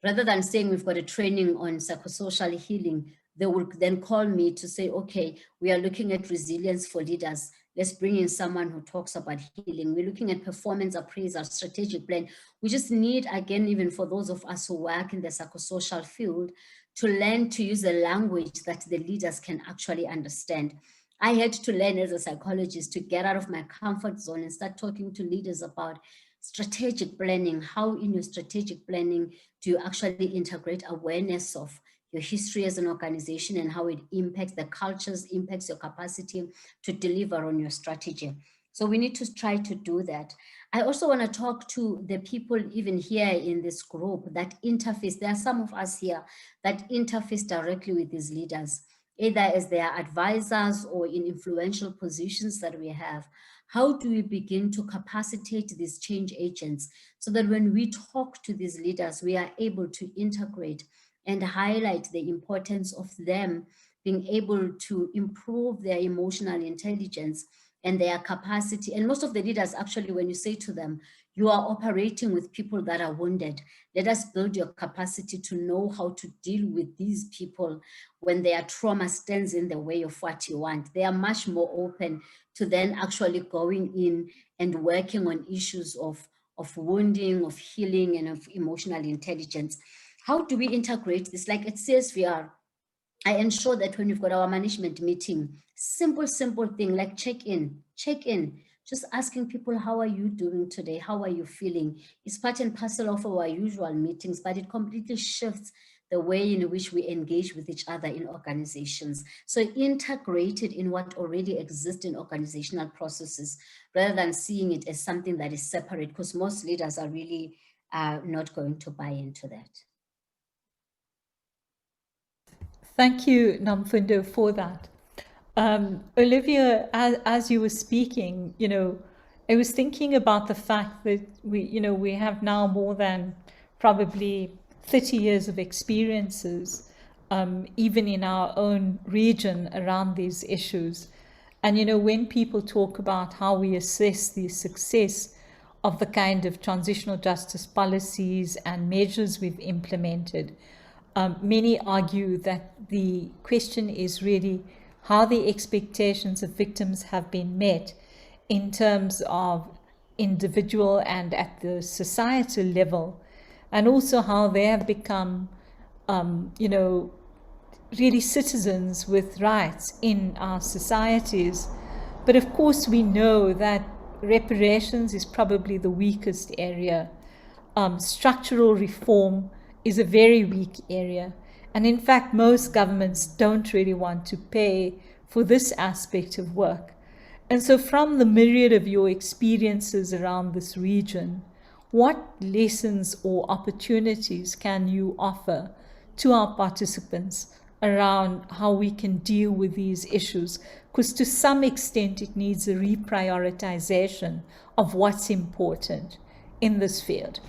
Rather than saying we've got a training on psychosocial healing, they will then call me to say, okay, we are looking at resilience for leaders. Let's bring in someone who talks about healing. We're looking at performance appraisal, strategic plan. We just need, again, even for those of us who work in the psychosocial field, to learn to use a language that the leaders can actually understand. I had to learn as a psychologist to get out of my comfort zone and start talking to leaders about strategic planning. How in your strategic planning do you actually integrate awareness of your history as an organization and how it impacts the cultures, impacts your capacity to deliver on your strategy. So we need to try to do that. I also want to talk to the people even here in this group that interface. There are some of us here that interface directly with these leaders, either as their advisors or in influential positions that we have. How do we begin to capacitate these change agents so that when we talk to these leaders, we are able to integrate and highlight the importance of them being able to improve their emotional intelligence and their capacity. And most of the leaders, actually, when you say to them, you are operating with people that are wounded. Let us build your capacity to know how to deal with these people when their trauma stands in the way of what you want. They are much more open to then actually going in and working on issues of wounding, of healing, and of emotional intelligence. How do we integrate this? Like at CSVR, I ensure that when we've got our management meeting, simple thing like check in, just asking people, how are you doing today? How are you feeling? It's part and parcel of our usual meetings, but it completely shifts the way in which we engage with each other in organizations. So integrated in what already exists in organizational processes, rather than seeing it as something that is separate, because most leaders are really not going to buy into that. Thank you, Nomfundo, for that. Olivia, as you were speaking, you know, I was thinking about the fact that we have now more than probably 30 years of experiences, even in our own region around these issues. And, you know, when people talk about how we assess the success of the kind of transitional justice policies and measures we've implemented, many argue that the question is really how the expectations of victims have been met in terms of individual and at the societal level, and also how they have become, really citizens with rights in our societies, But of course, we know that reparations is probably the weakest area. Structural reform is a very weak area. And in fact, most governments don't really want to pay for this aspect of work. And so from the myriad of your experiences around this region, what lessons or opportunities can you offer to our participants around how we can deal with these issues? Because to some extent, it needs a reprioritization of what's important in this field.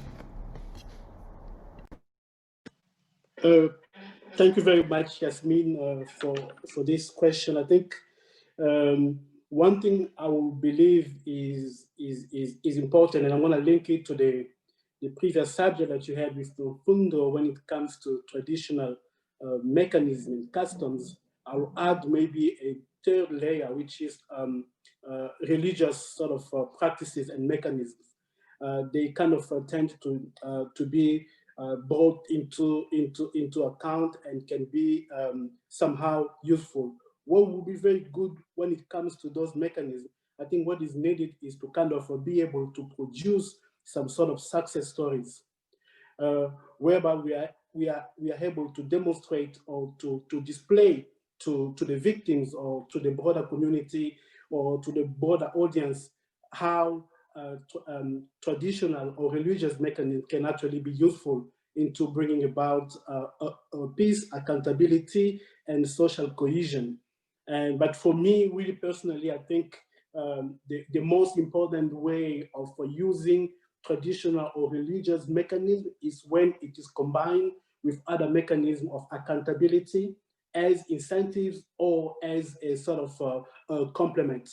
Thank you very much, Yasmin, for this question. I think one thing I will believe is important, and I'm going to link it to the previous subject that you had with Nomfundo when it comes to traditional mechanism, customs. I'll add maybe a third layer, which is religious sort of practices and mechanisms. They kind of tend to be brought into account and can be somehow useful. What will be very good when it comes to those mechanisms, I think what is needed is to kind of be able to produce some sort of success stories, whereby we are able to demonstrate or to display to the victims or to the broader community or to the broader audience how traditional or religious mechanisms can actually be useful into bringing about peace, accountability, and social cohesion. But for me, really personally, I think the most important way of using traditional or religious mechanism is when it is combined with other mechanisms of accountability as incentives or as a sort of complement.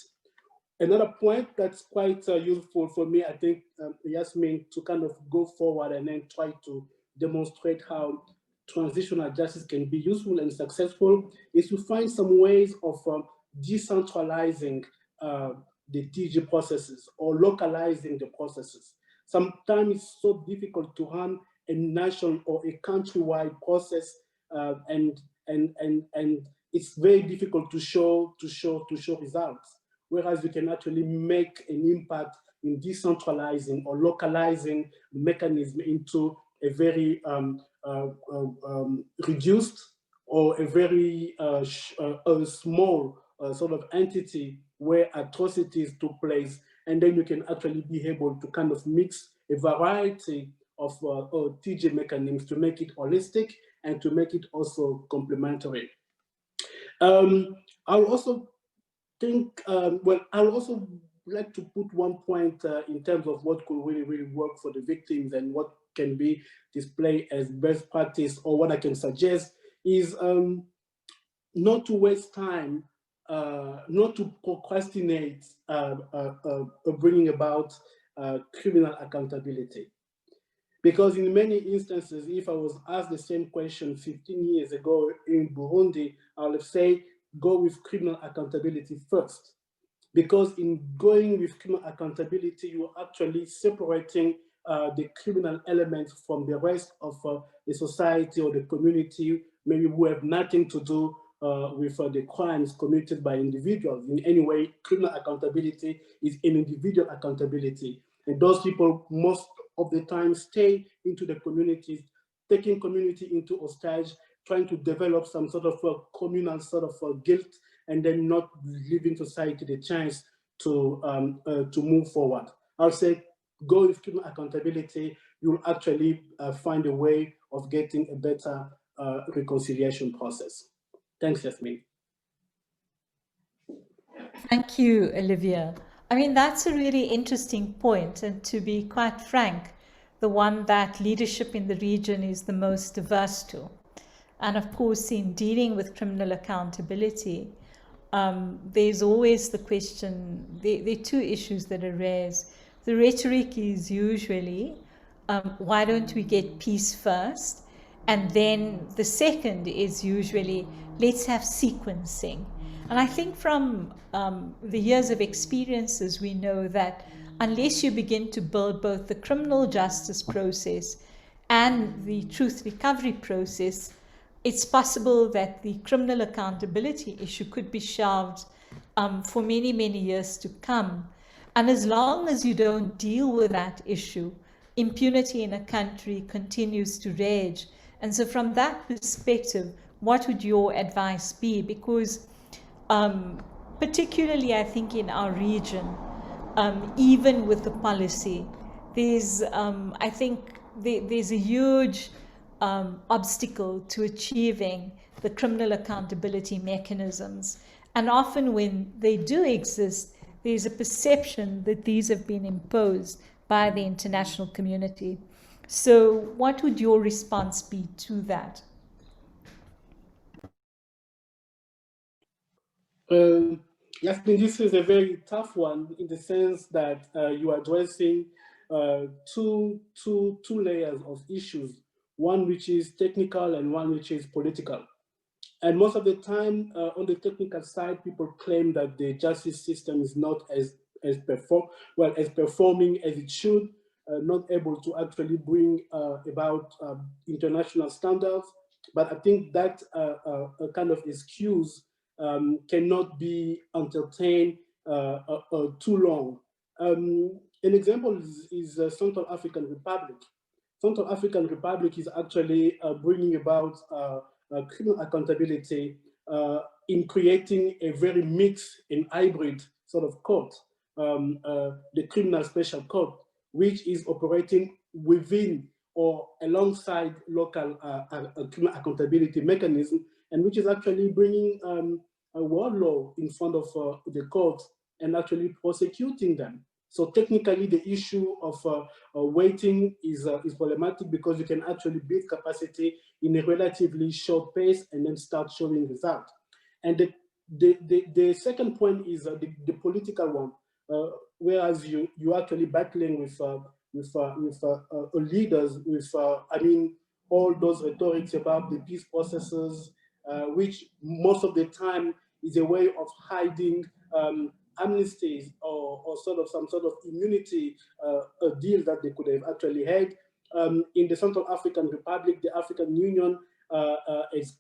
Another point that's quite useful for me, I think, Yasmin, to kind of go forward and then try to demonstrate how transitional justice can be useful and successful is to find some ways of decentralizing the TG processes or localizing the processes. Sometimes it's so difficult to run a national or a countrywide process, and it's very difficult to show results. Whereas we can actually make an impact in decentralizing or localizing the mechanism into a very reduced or a very small sort of entity where atrocities took place, and then you can actually be able to kind of mix a variety of TJ mechanisms to make it holistic and to make it also complementary. I'll also think, well, I'll also like to put one point in terms of what could really work for the victims and what can be displayed as best practice, or what I can suggest is not to waste time, not to procrastinate bringing about criminal accountability. Because in many instances, if I was asked the same question 15 years ago in Burundi, I would say, go with criminal accountability first. Because in going with criminal accountability, you are actually separating the criminal elements from the rest of the society or the community, maybe who have nothing to do with the crimes committed by individuals. In any way, criminal accountability is an individual accountability. And those people most of the time stay into the communities, taking community into hostage, trying to develop some sort of communal sort of guilt, and then not giving society the chance to move forward. I'll say, go with criminal accountability, you'll actually find a way of getting a better reconciliation process. Thanks, Yasmin. Thank you, Olivier. I mean, that's a really interesting point, and to be quite frank, the one that leadership in the region is the most averse to. And of course, in dealing with criminal accountability, there's always the question, there are two issues that are raised. The rhetoric is usually, why don't we get peace first? And then the second is usually, let's have sequencing. And I think from the years of experiences, we know that unless you begin to build both the criminal justice process and the truth recovery process, it's possible that the criminal accountability issue could be shelved for many, many years to come. And as long as you don't deal with that issue, impunity in a country continues to rage. And so from that perspective, what would your advice be? Because particularly, I think, in our region, even with the policy, there's, I think, there's a huge obstacle to achieving the criminal accountability mechanisms. And often when they do exist, there's a perception that these have been imposed by the international community. So what would your response be to that? Yasmin, this is a very tough one in the sense that you are addressing two layers of issues, one which is technical and one which is political. And most of the time, on the technical side, people claim that the justice system is not as performing as it should, not able to actually bring about international standards. But I think that kind of excuse cannot be entertained too long. An example is Central African Republic. Central African Republic is actually bringing about criminal accountability in creating a very mixed and hybrid sort of court, the criminal special court, which is operating within or alongside local criminal accountability mechanism, and which is actually bringing a world law in front of the court and actually prosecuting them. So technically, the issue of waiting is problematic because you can actually build capacity in a relatively short pace and then start showing results. And the second point is the political one, whereas you actually battling with leaders, with I mean all those rhetorics about the peace processes, which most of the time is a way of hiding amnesties or sort of some sort of immunity deal that they could have actually had. In the Central African Republic, the African Union has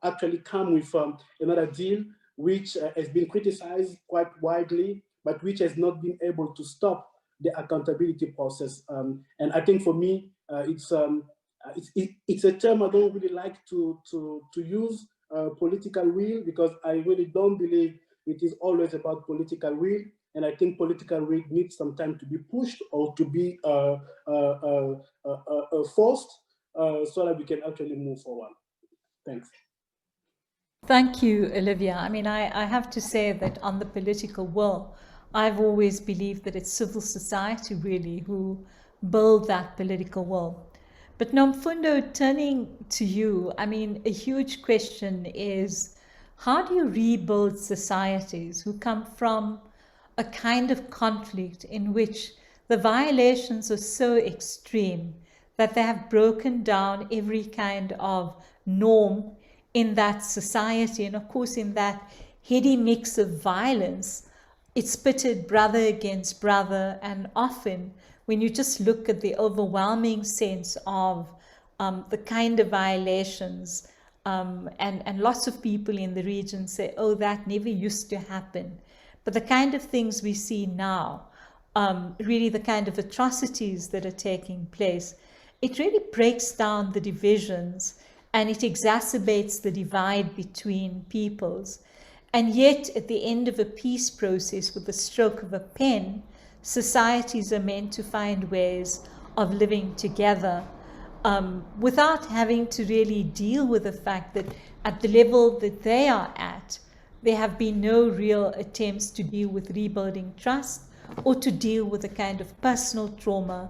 actually come with another deal which has been criticized quite widely, but which has not been able to stop the accountability process. And I think for me, it's a term I don't really like to use, political will, because I really don't believe it is always about political will. And I think political will needs some time to be pushed or to be forced so that we can actually move forward. Thanks. Thank you, Olivia. I mean, I have to say that on the political will, I've always believed that it's civil society really who build that political will. But Nomfundo, turning to you, I mean, a huge question is, how do you rebuild societies who come from a kind of conflict in which the violations are so extreme that they have broken down every kind of norm in that society? And of course, in that heady mix of violence, it's pitted brother against brother. And often, when you just look at the overwhelming sense of the kind of violations, and lots of people in the region say, oh, that never used to happen. But the kind of things we see now, really the kind of atrocities that are taking place, it really breaks down the divisions and it exacerbates the divide between peoples. And yet, at the end of a peace process, with the stroke of a pen, societies are meant to find ways of living together without having to really deal with the fact that at the level that they are at, there have been no real attempts to deal with rebuilding trust or to deal with the kind of personal trauma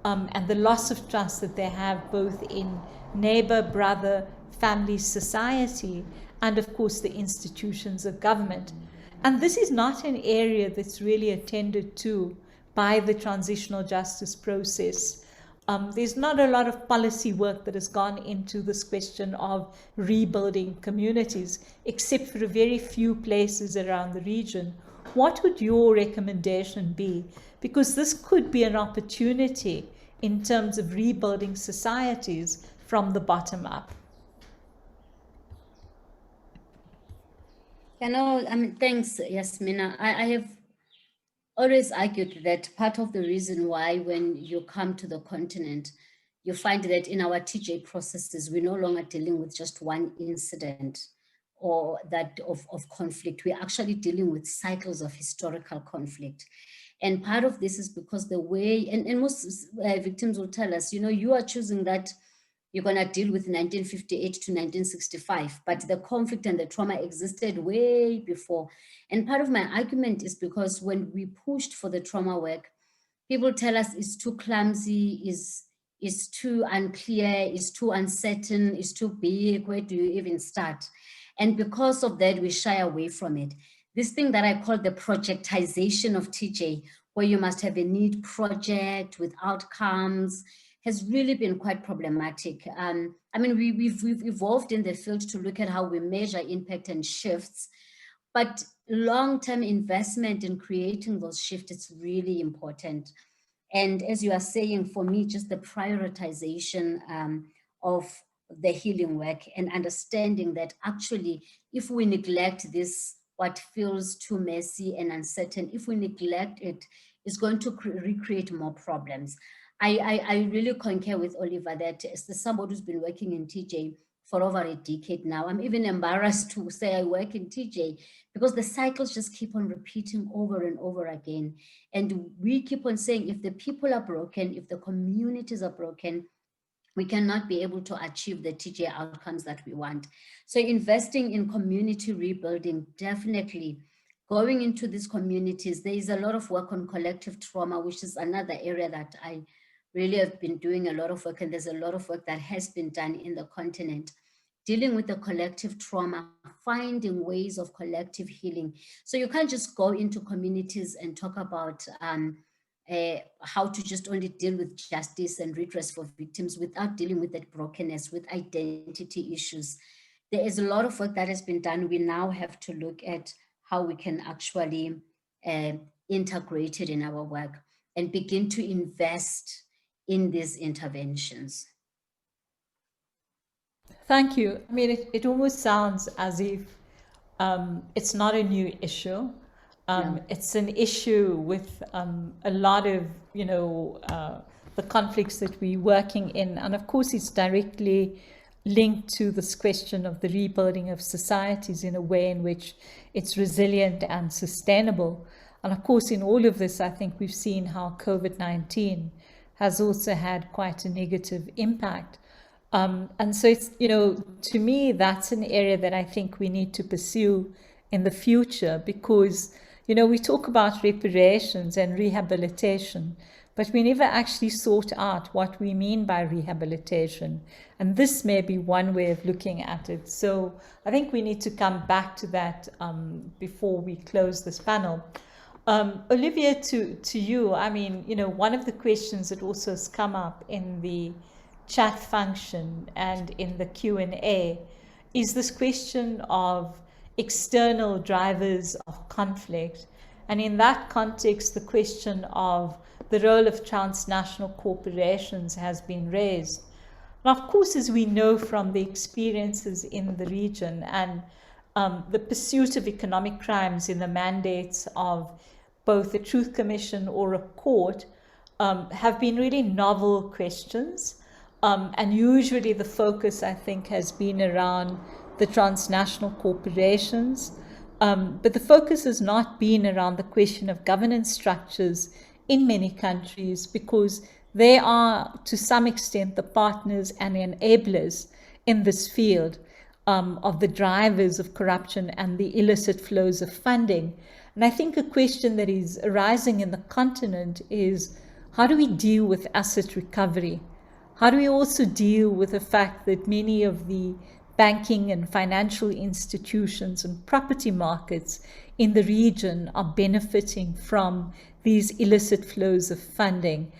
and the loss of trust that they have both in neighbor, brother, family, society, and of course the institutions of government. And this is not an area that's really attended to by the transitional justice process. There's not a lot of policy work that has gone into this question of rebuilding communities, except for a very few places around the region. What would your recommendation be? Because this could be an opportunity in terms of rebuilding societies from the bottom up. Thanks, Yasmina. I have always argued that part of the reason why when you come to the continent, you find that in our TJ processes, we're no longer dealing with just one incident or that of conflict. We're actually dealing with cycles of historical conflict. And part of this is because the way, and most victims will tell us, you are choosing that you're going to deal with 1958 to 1965, but the conflict and the trauma existed way before. And part of my argument is because when we pushed for the trauma work, people tell us it's too clumsy, is too unclear, is too uncertain, is too big, where do you even start? And because of that, we shy away from it. This thing that I call the projectization of TJ, where you must have a neat project with outcomes, has really been quite problematic. We've evolved in the field to look at how we measure impact and shifts, but long-term investment in creating those shifts is really important. And as you are saying, for me, just the prioritization of the healing work and understanding that actually, if we neglect this, what feels too messy and uncertain, if we neglect it, it's going to recreate more problems. I really concur with Oliver that as somebody who's been working in TJ for over a decade now, I'm even embarrassed to say I work in TJ because the cycles just keep on repeating over and over again. And we keep on saying, if the people are broken, if the communities are broken, we cannot be able to achieve the TJ outcomes that we want. So investing in community rebuilding, definitely going into these communities. There is a lot of work on collective trauma, which is another area that I really have been doing a lot of work, and there's a lot of work that has been done in the continent, dealing with the collective trauma, finding ways of collective healing. So you can't just go into communities and talk about how to just only deal with justice and redress for victims without dealing with that brokenness, with identity issues. There is a lot of work that has been done. We now have to look at how we can actually integrate it in our work and begin to invest in these interventions. Thank you. I mean, it almost sounds as if it's not a new issue. It's an issue with a lot of, the conflicts that we're working in. And of course, it's directly linked to this question of the rebuilding of societies in a way in which it's resilient and sustainable. And of course, in all of this, I think we've seen how COVID-19 has also had quite a negative impact. And so it's, to me, that's an area that I think we need to pursue in the future because, we talk about reparations and rehabilitation, but we never actually sort out what we mean by rehabilitation. And this may be one way of looking at it. So I think we need to come back to that before we close this panel. Olivier, to you, I mean, one of the questions that also has come up in the chat function and in the Q&A is this question of external drivers of conflict. And in that context, the question of the role of transnational corporations has been raised. Now, of course, as we know from the experiences in the region and the pursuit of economic crimes in the mandates of both a Truth Commission or a court have been really novel questions. And usually the focus, I think, has been around the transnational corporations. But the focus has not been around the question of governance structures in many countries because they are, to some extent, the partners and enablers in this field of the drivers of corruption and the illicit flows of funding. And I think a question that is arising in the continent is, how do we deal with asset recovery? How do we also deal with the fact that many of the banking and financial institutions and property markets in the region are benefiting from these illicit flows of funding?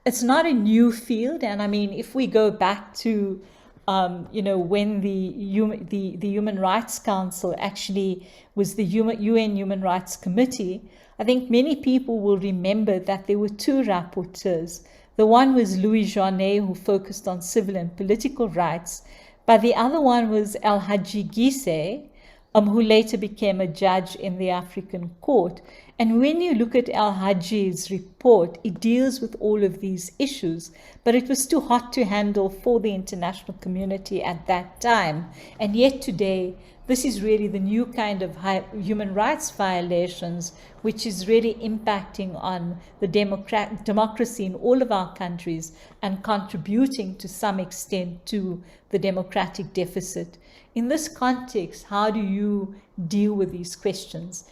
It's not a new field. And I mean, if we go back to when the Human Rights Council actually was the UN Human Rights Committee, I think many people will remember that there were two rapporteurs. The one was Louis Jeannet, who focused on civil and political rights, but the other one was El Hadji Gise, who later became a judge in the African court. And when you look at Al-Haji's report, it deals with all of these issues, but it was too hot to handle for the international community at that time. And yet today, this is really the new kind of human rights violations, which is really impacting on the democracy in all of our countries and contributing to some extent to the democratic deficit. In this context, how do you deal with these questions?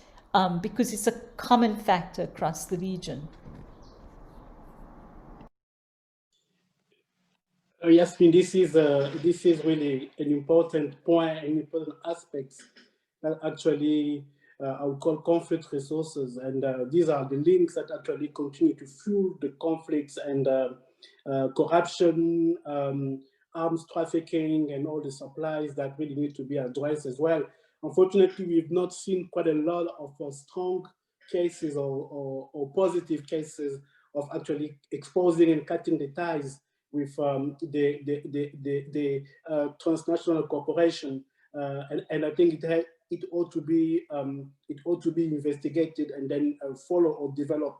Because it's a common factor across the region. Yasmin, this is really an important point, an important aspect that actually I would call conflict resources, and these are the links that actually continue to fuel the conflicts and corruption, arms trafficking, and all the supplies that really need to be addressed as well. Unfortunately, we've not seen quite a lot of strong cases or positive cases of actually exposing and cutting the ties with the transnational corporation, and I think it ought to be investigated and then follow or develop.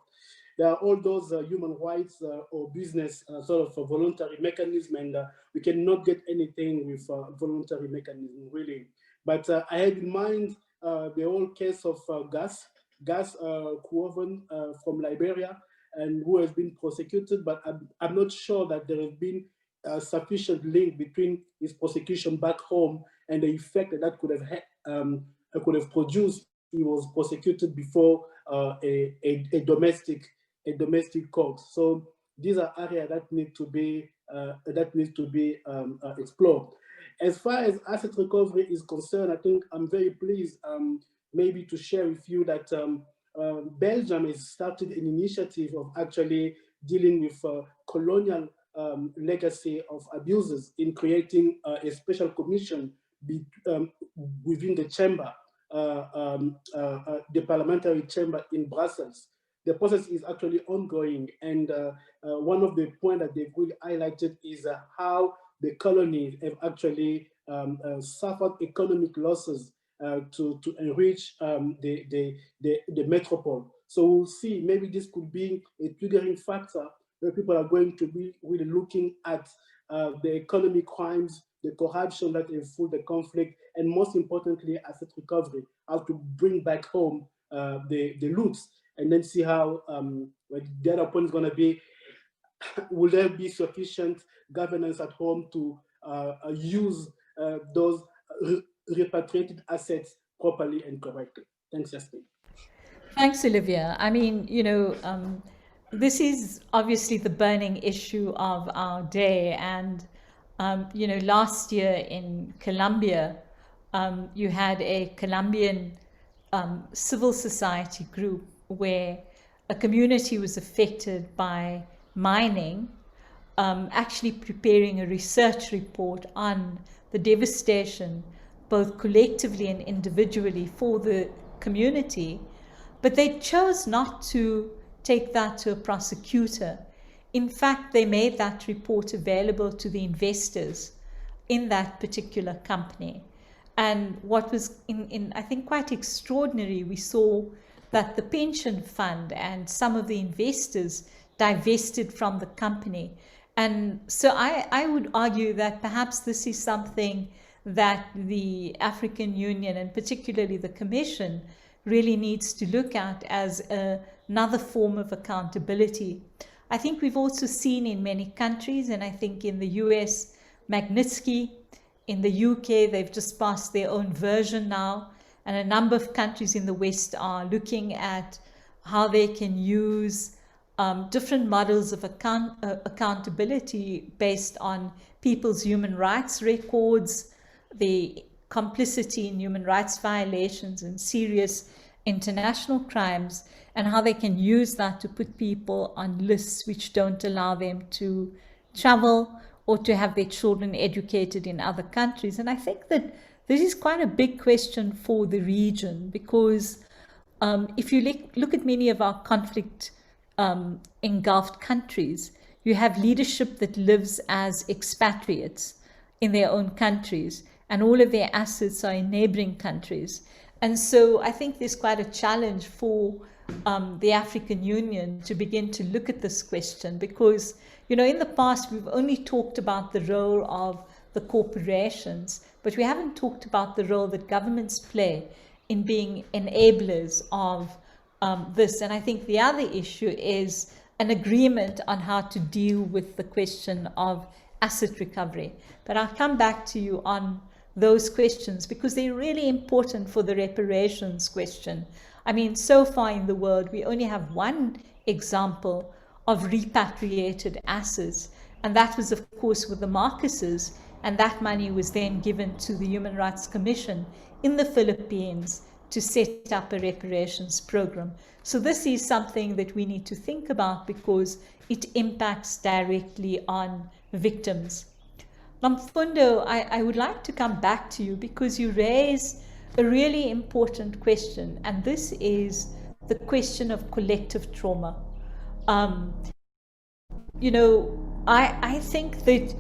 There are all those human rights or business sort of voluntary mechanism, and we cannot get anything with voluntary mechanism really. But I had in mind the whole case of Gas Kuoven from Liberia, and who has been prosecuted, but I'm not sure that there has been a sufficient link between his prosecution back home and the effect that could have produced. He was prosecuted before a domestic court. So these are areas that need to be explored. As far as asset recovery is concerned, I think I'm very pleased maybe to share with you that Belgium has started an initiative of actually dealing with colonial legacy of abuses in creating a special commission within the chamber, the parliamentary chamber in Brussels. The process is actually ongoing, and one of the points that they've really highlighted is how the colonies have actually suffered economic losses to enrich the metropole. So we'll see, maybe this could be a triggering factor where people are going to be really looking at the economic crimes, the corruption that have fueled the conflict, and most importantly, asset recovery, how to bring back home the loots, and then see how the other point is going to be, will there be sufficient governance at home to use those repatriated assets properly and correctly? Thanks, Yasmin. Thanks, Olivier. I mean, you know, this is obviously the burning issue of our day. And, you know, last year in Colombia, you had a Colombian civil society group where a community was affected by mining, actually preparing a research report on the devastation, both collectively and individually, for the community. But they chose not to take that to a prosecutor. In fact, they made that report available to the investors in that particular company. And what was, I think, quite extraordinary, we saw that the pension fund and some of the investors divested from the company. And so I would argue that perhaps this is something that the African Union, and particularly the Commission, really needs to look at as another form of accountability. I think we've also seen in many countries, and I think in the US, Magnitsky, in the UK, they've just passed their own version now, and a number of countries in the West are looking at how they can use different models of accountability based on people's human rights records, the complicity in human rights violations and serious international crimes, and how they can use that to put people on lists which don't allow them to travel or to have their children educated in other countries. And I think that this is quite a big question for the region, because if you look at many of our conflict engulfed countries, you have leadership that lives as expatriates in their own countries. and all of their assets are in neighboring countries. And so I think there's quite a challenge for the African Union to begin to look at this question, because, you know, in the past we've only talked about the role of the corporations, but we haven't talked about the role that governments play in being enablers of this. And I think the other issue is an agreement on how to deal with the question of asset recovery. But I'll come back to you on those questions because they're really important for the reparations question. I mean, so far in the world, we only have one example of repatriated assets, and that was, of course, with the Marcoses, and that money was then given to the Human Rights Commission in the Philippines to set up a reparations program. So this is something that we need to think about because it impacts directly on victims. Nomfundo, I would like to come back to you because you raise a really important question, and this is the question of collective trauma. You know, I think that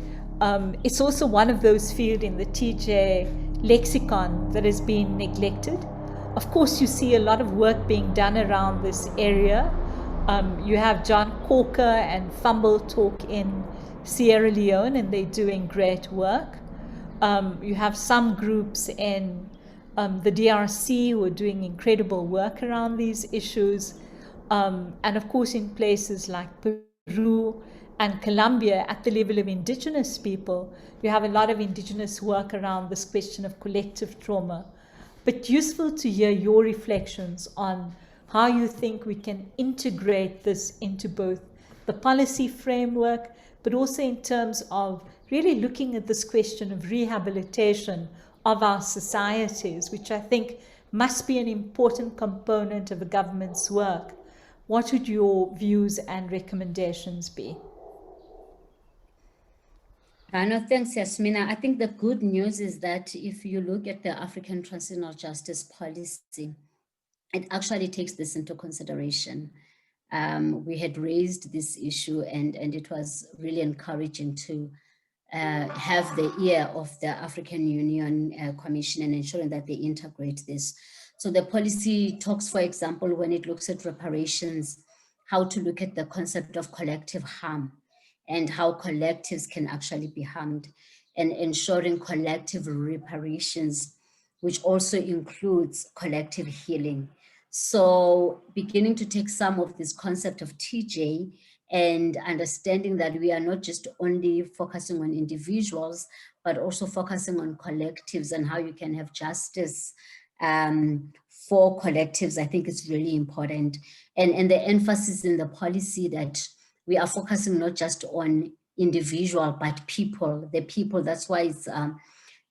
it's also one of those fields in the TJ lexicon that has been neglected. Of course, you see a lot of work being done around this area. You have John Corker and Fumble Talk in Sierra Leone, and they're doing great work. You have some groups in the DRC who are doing incredible work around these issues. And of course, in places like Peru and Colombia, at the level of indigenous people, you have a lot of indigenous work around this question of collective trauma. But useful to hear your reflections on how you think we can integrate this into both the policy framework, but also in terms of really looking at this question of rehabilitation of our societies, which I think must be an important component of a government's work. What would your views and recommendations be? No, thanks, Yasmina. I think the good news is that if you look at the African Transitional Justice Policy, it actually takes this into consideration. We had raised this issue and it was really encouraging to have the ear of the African Union Commission and ensuring that they integrate this. So the policy talks, for example, when it looks at reparations, how to look at the concept of collective harm and how collectives can actually be harmed, and ensuring collective reparations, which also includes collective healing. So beginning to take some of this concept of TJ and understanding that we are not just only focusing on individuals, but also focusing on collectives and how you can have justice for collectives, I think is really important. And the emphasis in the policy that we are focusing not just on individual, but people, the people. That's why it's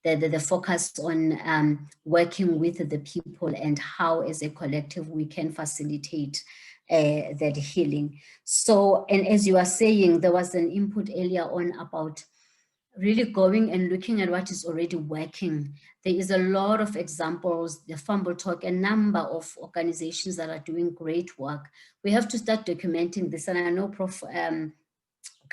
the focus on working with the people and how as a collective we can facilitate that healing. So, and as you are saying, there was an input earlier on about really going and looking at what is already working. There is a lot of examples, the Fumble Talk, a number of organizations that are doing great work. We have to start documenting this, and I know Prof.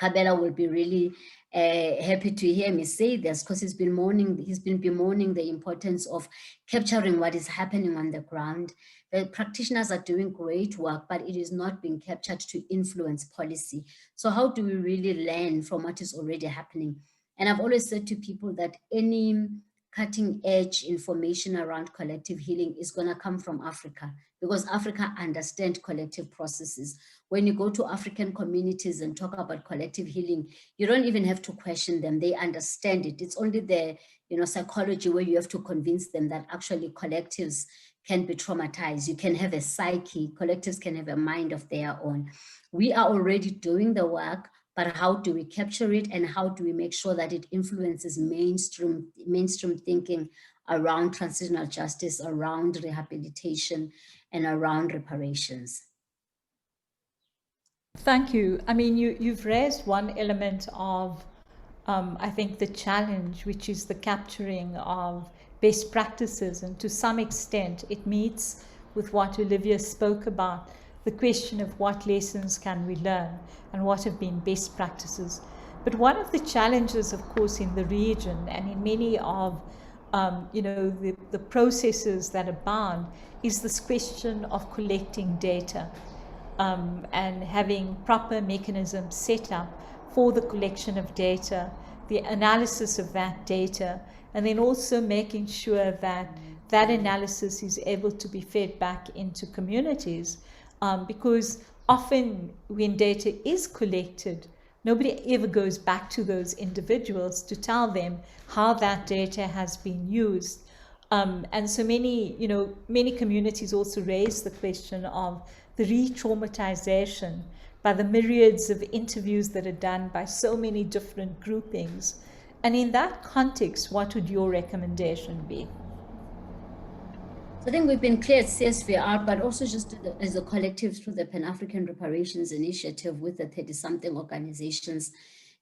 Kambala will be really happy to hear me say this because he's been bemoaning the importance of capturing what is happening on the ground. The practitioners are doing great work, but it is not being captured to influence policy. So how do we really learn from what is already happening? And I've always said to people that any cutting edge information around collective healing is going to come from Africa, because Africa understands collective processes. When you go to African communities and talk about collective healing, you don't even have to question them. They understand it. It's only the psychology where you have to convince them that actually collectives can be traumatized. You can have a psyche. Collectives can have a mind of their own. We are already doing the work, but how do we capture it and how do we make sure that it influences mainstream thinking around transitional justice, around rehabilitation, and around reparations? Thank you. I mean, you've raised one element of, I think, the challenge, which is the capturing of best practices. And to some extent, it meets with what Olivier spoke about, the question of what lessons can we learn and what have been best practices. But one of the challenges, of course, in the region and in many of you know, the processes that abound is this question of collecting data and having proper mechanisms set up for the collection of data, the analysis of that data, and then also making sure that that analysis is able to be fed back into communities. Because often when data is collected, nobody ever goes back to those individuals to tell them how that data has been used. And so many, you know, many communities also raise the question of the re-traumatization by the myriads of interviews that are done by so many different groupings. And in that context, what would your recommendation be? So I think we've been clear at CSVR, but also just as a collective through the Pan-African Reparations Initiative with the 30-something organizations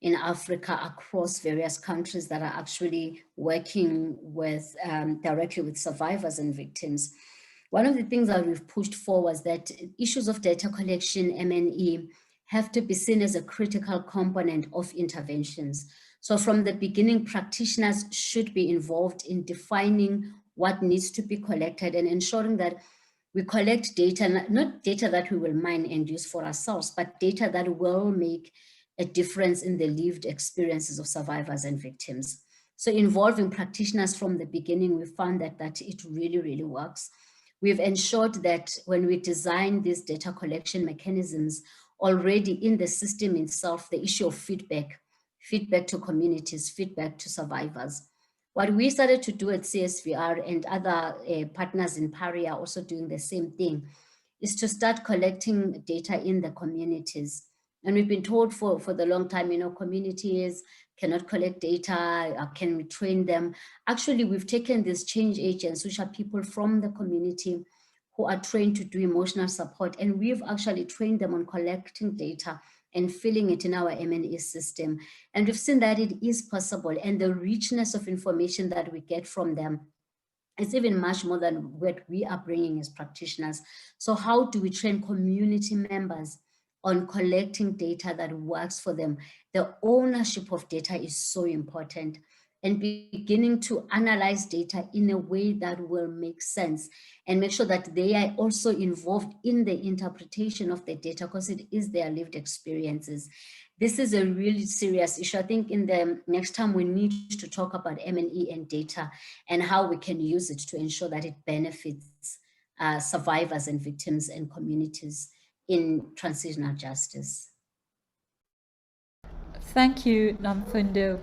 in Africa across various countries that are actually working with directly with survivors and victims. One of the things that we've pushed for was that issues of data collection, M&E, have to be seen as a critical component of interventions. So from the beginning, practitioners should be involved in defining what needs to be collected and ensuring that we collect data, not data that we will mine and use for ourselves, but data that will make a difference in the lived experiences of survivors and victims. So involving practitioners from the beginning, we found that it really, really works. We've ensured that when we design these data collection mechanisms, already in the system itself, the issue of feedback to communities, feedback to survivors. What we started to do at CSVR and other partners in PARI are also doing the same thing, is to start collecting data in the communities. And we've been told for the long time, you know, communities cannot collect data, can we train them? Actually, we've taken these change agents, which are people from the community who are trained to do emotional support. And we've actually trained them on collecting data and filling it in our M&E system. And we've seen that it is possible. And the richness of information that we get from them is even much more than what we are bringing as practitioners. So how do we train community members on collecting data that works for them? The ownership of data is so important, and beginning to analyze data in a way that will make sense and make sure that they are also involved in the interpretation of the data because it is their lived experiences. This is a really serious issue. I think in the next time we need to talk about M&E and data and how we can use it to ensure that it benefits survivors and victims and communities in transitional justice. Thank you, Nomfundo.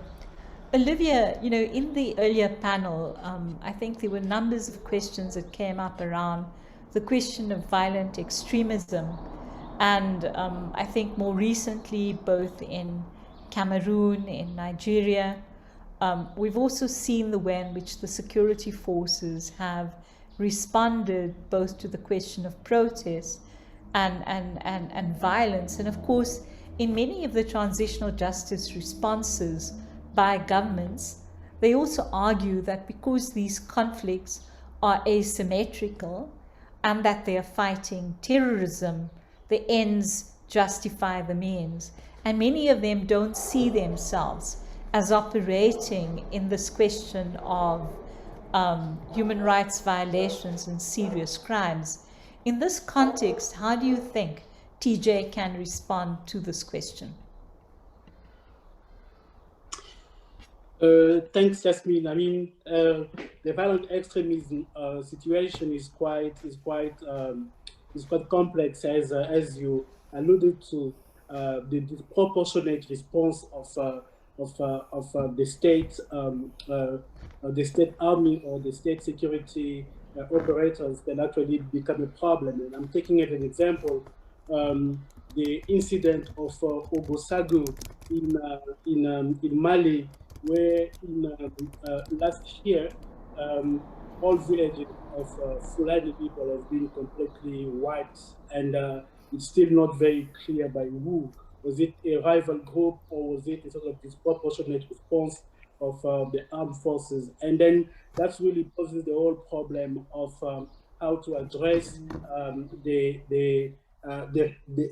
Olivia, you know, in the earlier panel, I think there were numbers of questions that came up around the question of violent extremism. And I think more recently, both in Cameroon, in Nigeria, we've also seen the way in which the security forces have responded both to the question of protest and violence. And of course, in many of the transitional justice responses by governments, they also argue that because these conflicts are asymmetrical and that they are fighting terrorism, the ends justify the means. And many of them don't see themselves as operating in this question of human rights violations and serious crimes. In this context, how do you think TJ can respond to this question? Thanks, Yasmin. I mean, the violent extremism situation is quite complex, as you alluded to. The disproportionate response of the state army or the state security operators can actually become a problem. And I'm taking it as an example. The incident of Obosagu in Mali, where last year all villages of Fulani people have been completely wiped, and it's still not very clear by who. Was it a rival group, or was it a sort of disproportionate response of the armed forces? And then that's really poses the whole problem of how to address the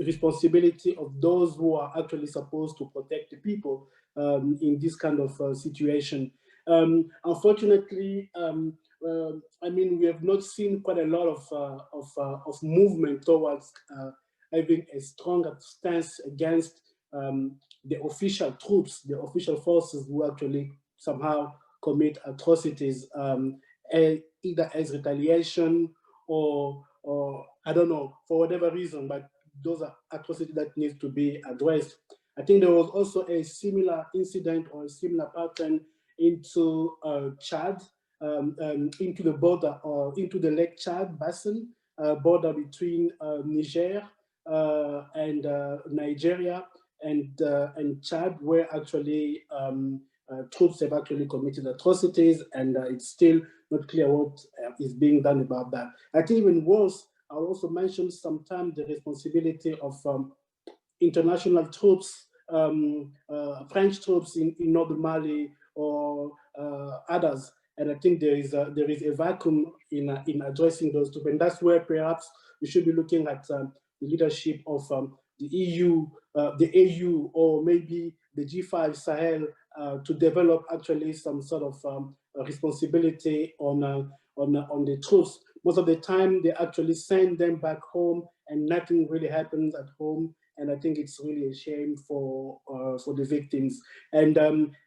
responsibility of those who are actually supposed to protect the people in this kind of situation. Unfortunately, I mean, we have not seen quite a lot of movement towards having a stronger stance against the official troops, the official forces who actually somehow commit atrocities, either as retaliation or I don't know, for whatever reason, but those are atrocities that need to be addressed. I think there was also a similar incident or a similar pattern into Chad, into the border or into the Lake Chad basin, border between Niger and Nigeria and Chad, where actually troops have actually committed atrocities, and it's still not clear what is being done about that. I think even worse, I'll also mention sometimes the responsibility of international troops, French troops in northern Mali or others. And I think there is a vacuum in addressing those two. And that's where perhaps we should be looking at the leadership of the EU, the AU, or maybe the G5 Sahel to develop actually some sort of responsibility on the troops. Most of the time, they actually send them back home and nothing really happens at home. And I think it's really a shame for the victims. And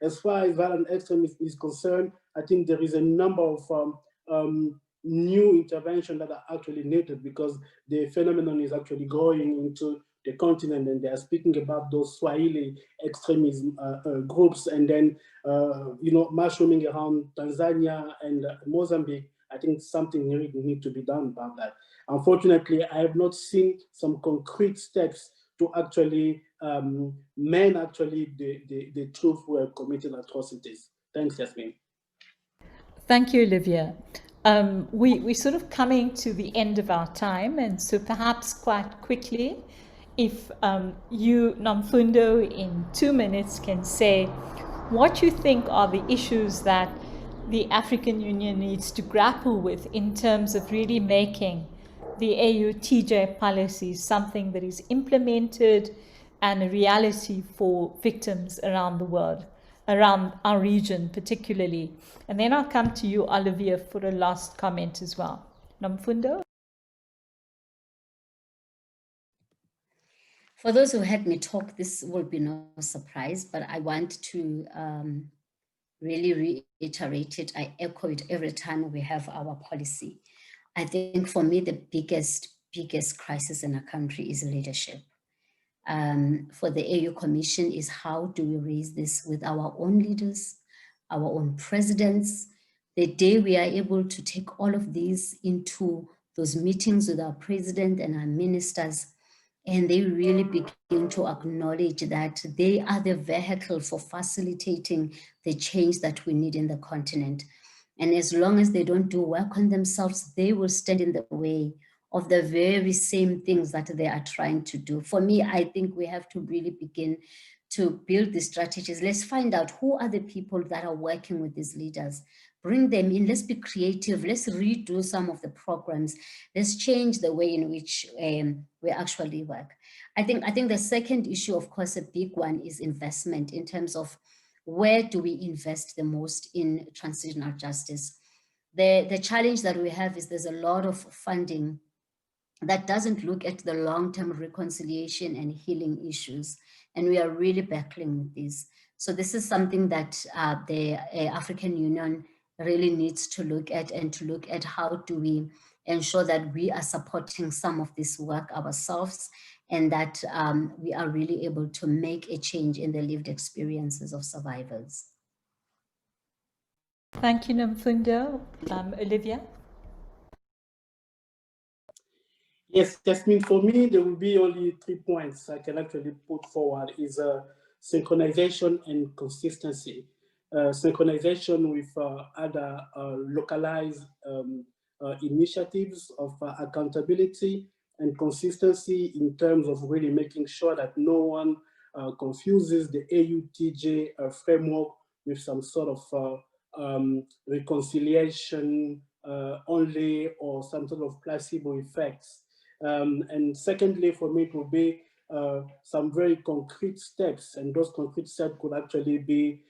as far as violent extremism is concerned, I think there is a number of new interventions that are actually needed, because the phenomenon is actually growing into the continent, and they are speaking about those Swahili extremism groups, and then you know, mushrooming around Tanzania and Mozambique. I think something really needs to be done about that. Unfortunately, I have not seen some concrete steps to actually men actually the troops who have committed atrocities. Thanks, Yasmin. Thank you, Olivier. We're sort of coming to the end of our time, and so perhaps quite quickly, if you, Nomfundo, in 2 minutes can say what you think are the issues that the African Union needs to grapple with in terms of really making the AU-TJ policy something that is implemented and a reality for victims around the world, around our region particularly. And then I'll come to you, Olivier, for a last comment as well. Nomfundo? For those who heard me talk, this will be no surprise, but I want to really reiterate it. I echo it every time we have our policy. I think for me, the biggest crisis in a country is leadership. For the AU Commission is how do we raise this with our own leaders, our own presidents. The day we are able to take all of these into those meetings with our president and our ministers, and they really begin to acknowledge that they are the vehicle for facilitating the change that we need in the continent. And as long as they don't do work on themselves, they will stand in the way of the very same things that they are trying to do. For me, I think we have to really begin to build the strategies. Let's find out who are the people that are working with these leaders. Bring them in, let's be creative, let's redo some of the programs, let's change the way in which we actually work. I think the second issue, of course, a big one is investment in terms of where do we invest the most in transitional justice. The challenge that we have is there's a lot of funding that doesn't look at the long-term reconciliation and healing issues. And we are really battling with this. So this is something that the African Union really needs to look at, and to look at how do we ensure that we are supporting some of this work ourselves, and that we are really able to make a change in the lived experiences of survivors. Thank you, Nomfundo. Olivier? Yes, Yasmin, for me, there will be only 3 points I can actually put forward is synchronization and consistency. Synchronization with other localized initiatives of accountability, and consistency in terms of really making sure that no one confuses the AU-TJ framework with some sort of reconciliation only, or some sort of placebo effects. And secondly, for me, it will be some very concrete steps, and those concrete steps could actually be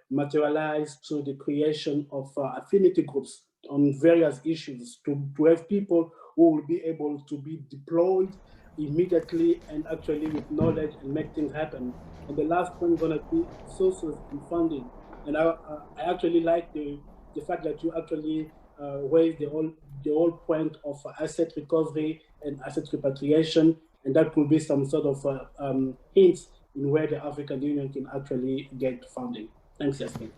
materialized through the creation of affinity groups on various issues to have people who will be able to be deployed immediately and actually with knowledge and make things happen. And the last point is going to be sources and funding. And I actually like the fact that you actually raised the whole point of asset recovery and asset repatriation, and that could be some sort of hints in where the African Union can actually get funding. Thanks, Yasmin.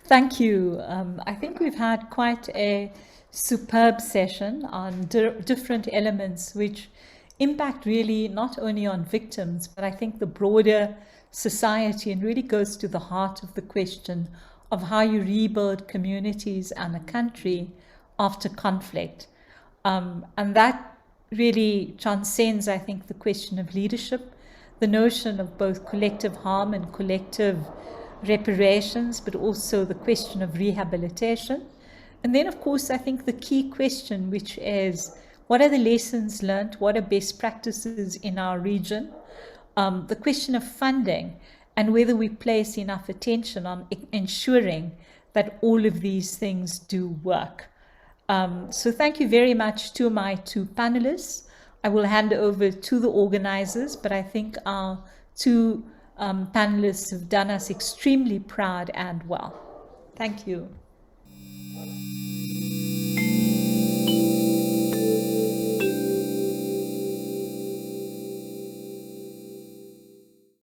Thank you. I think we've had quite a superb session on different elements which impact really not only on victims, but I think the broader society, and really goes to the heart of the question of how you rebuild communities and a country after conflict. And that really transcends, I think, the question of leadership, the notion of both collective harm and collective reparations, but also the question of rehabilitation. And then, of course, I think the key question, which is, what are the lessons learned? What are best practices in our region? The question of funding, and whether we place enough attention on ensuring that all of these things do work. So thank you very much to my two panelists. I will hand over to the organizers, but I think our two panelists have done us extremely proud and well. Thank you.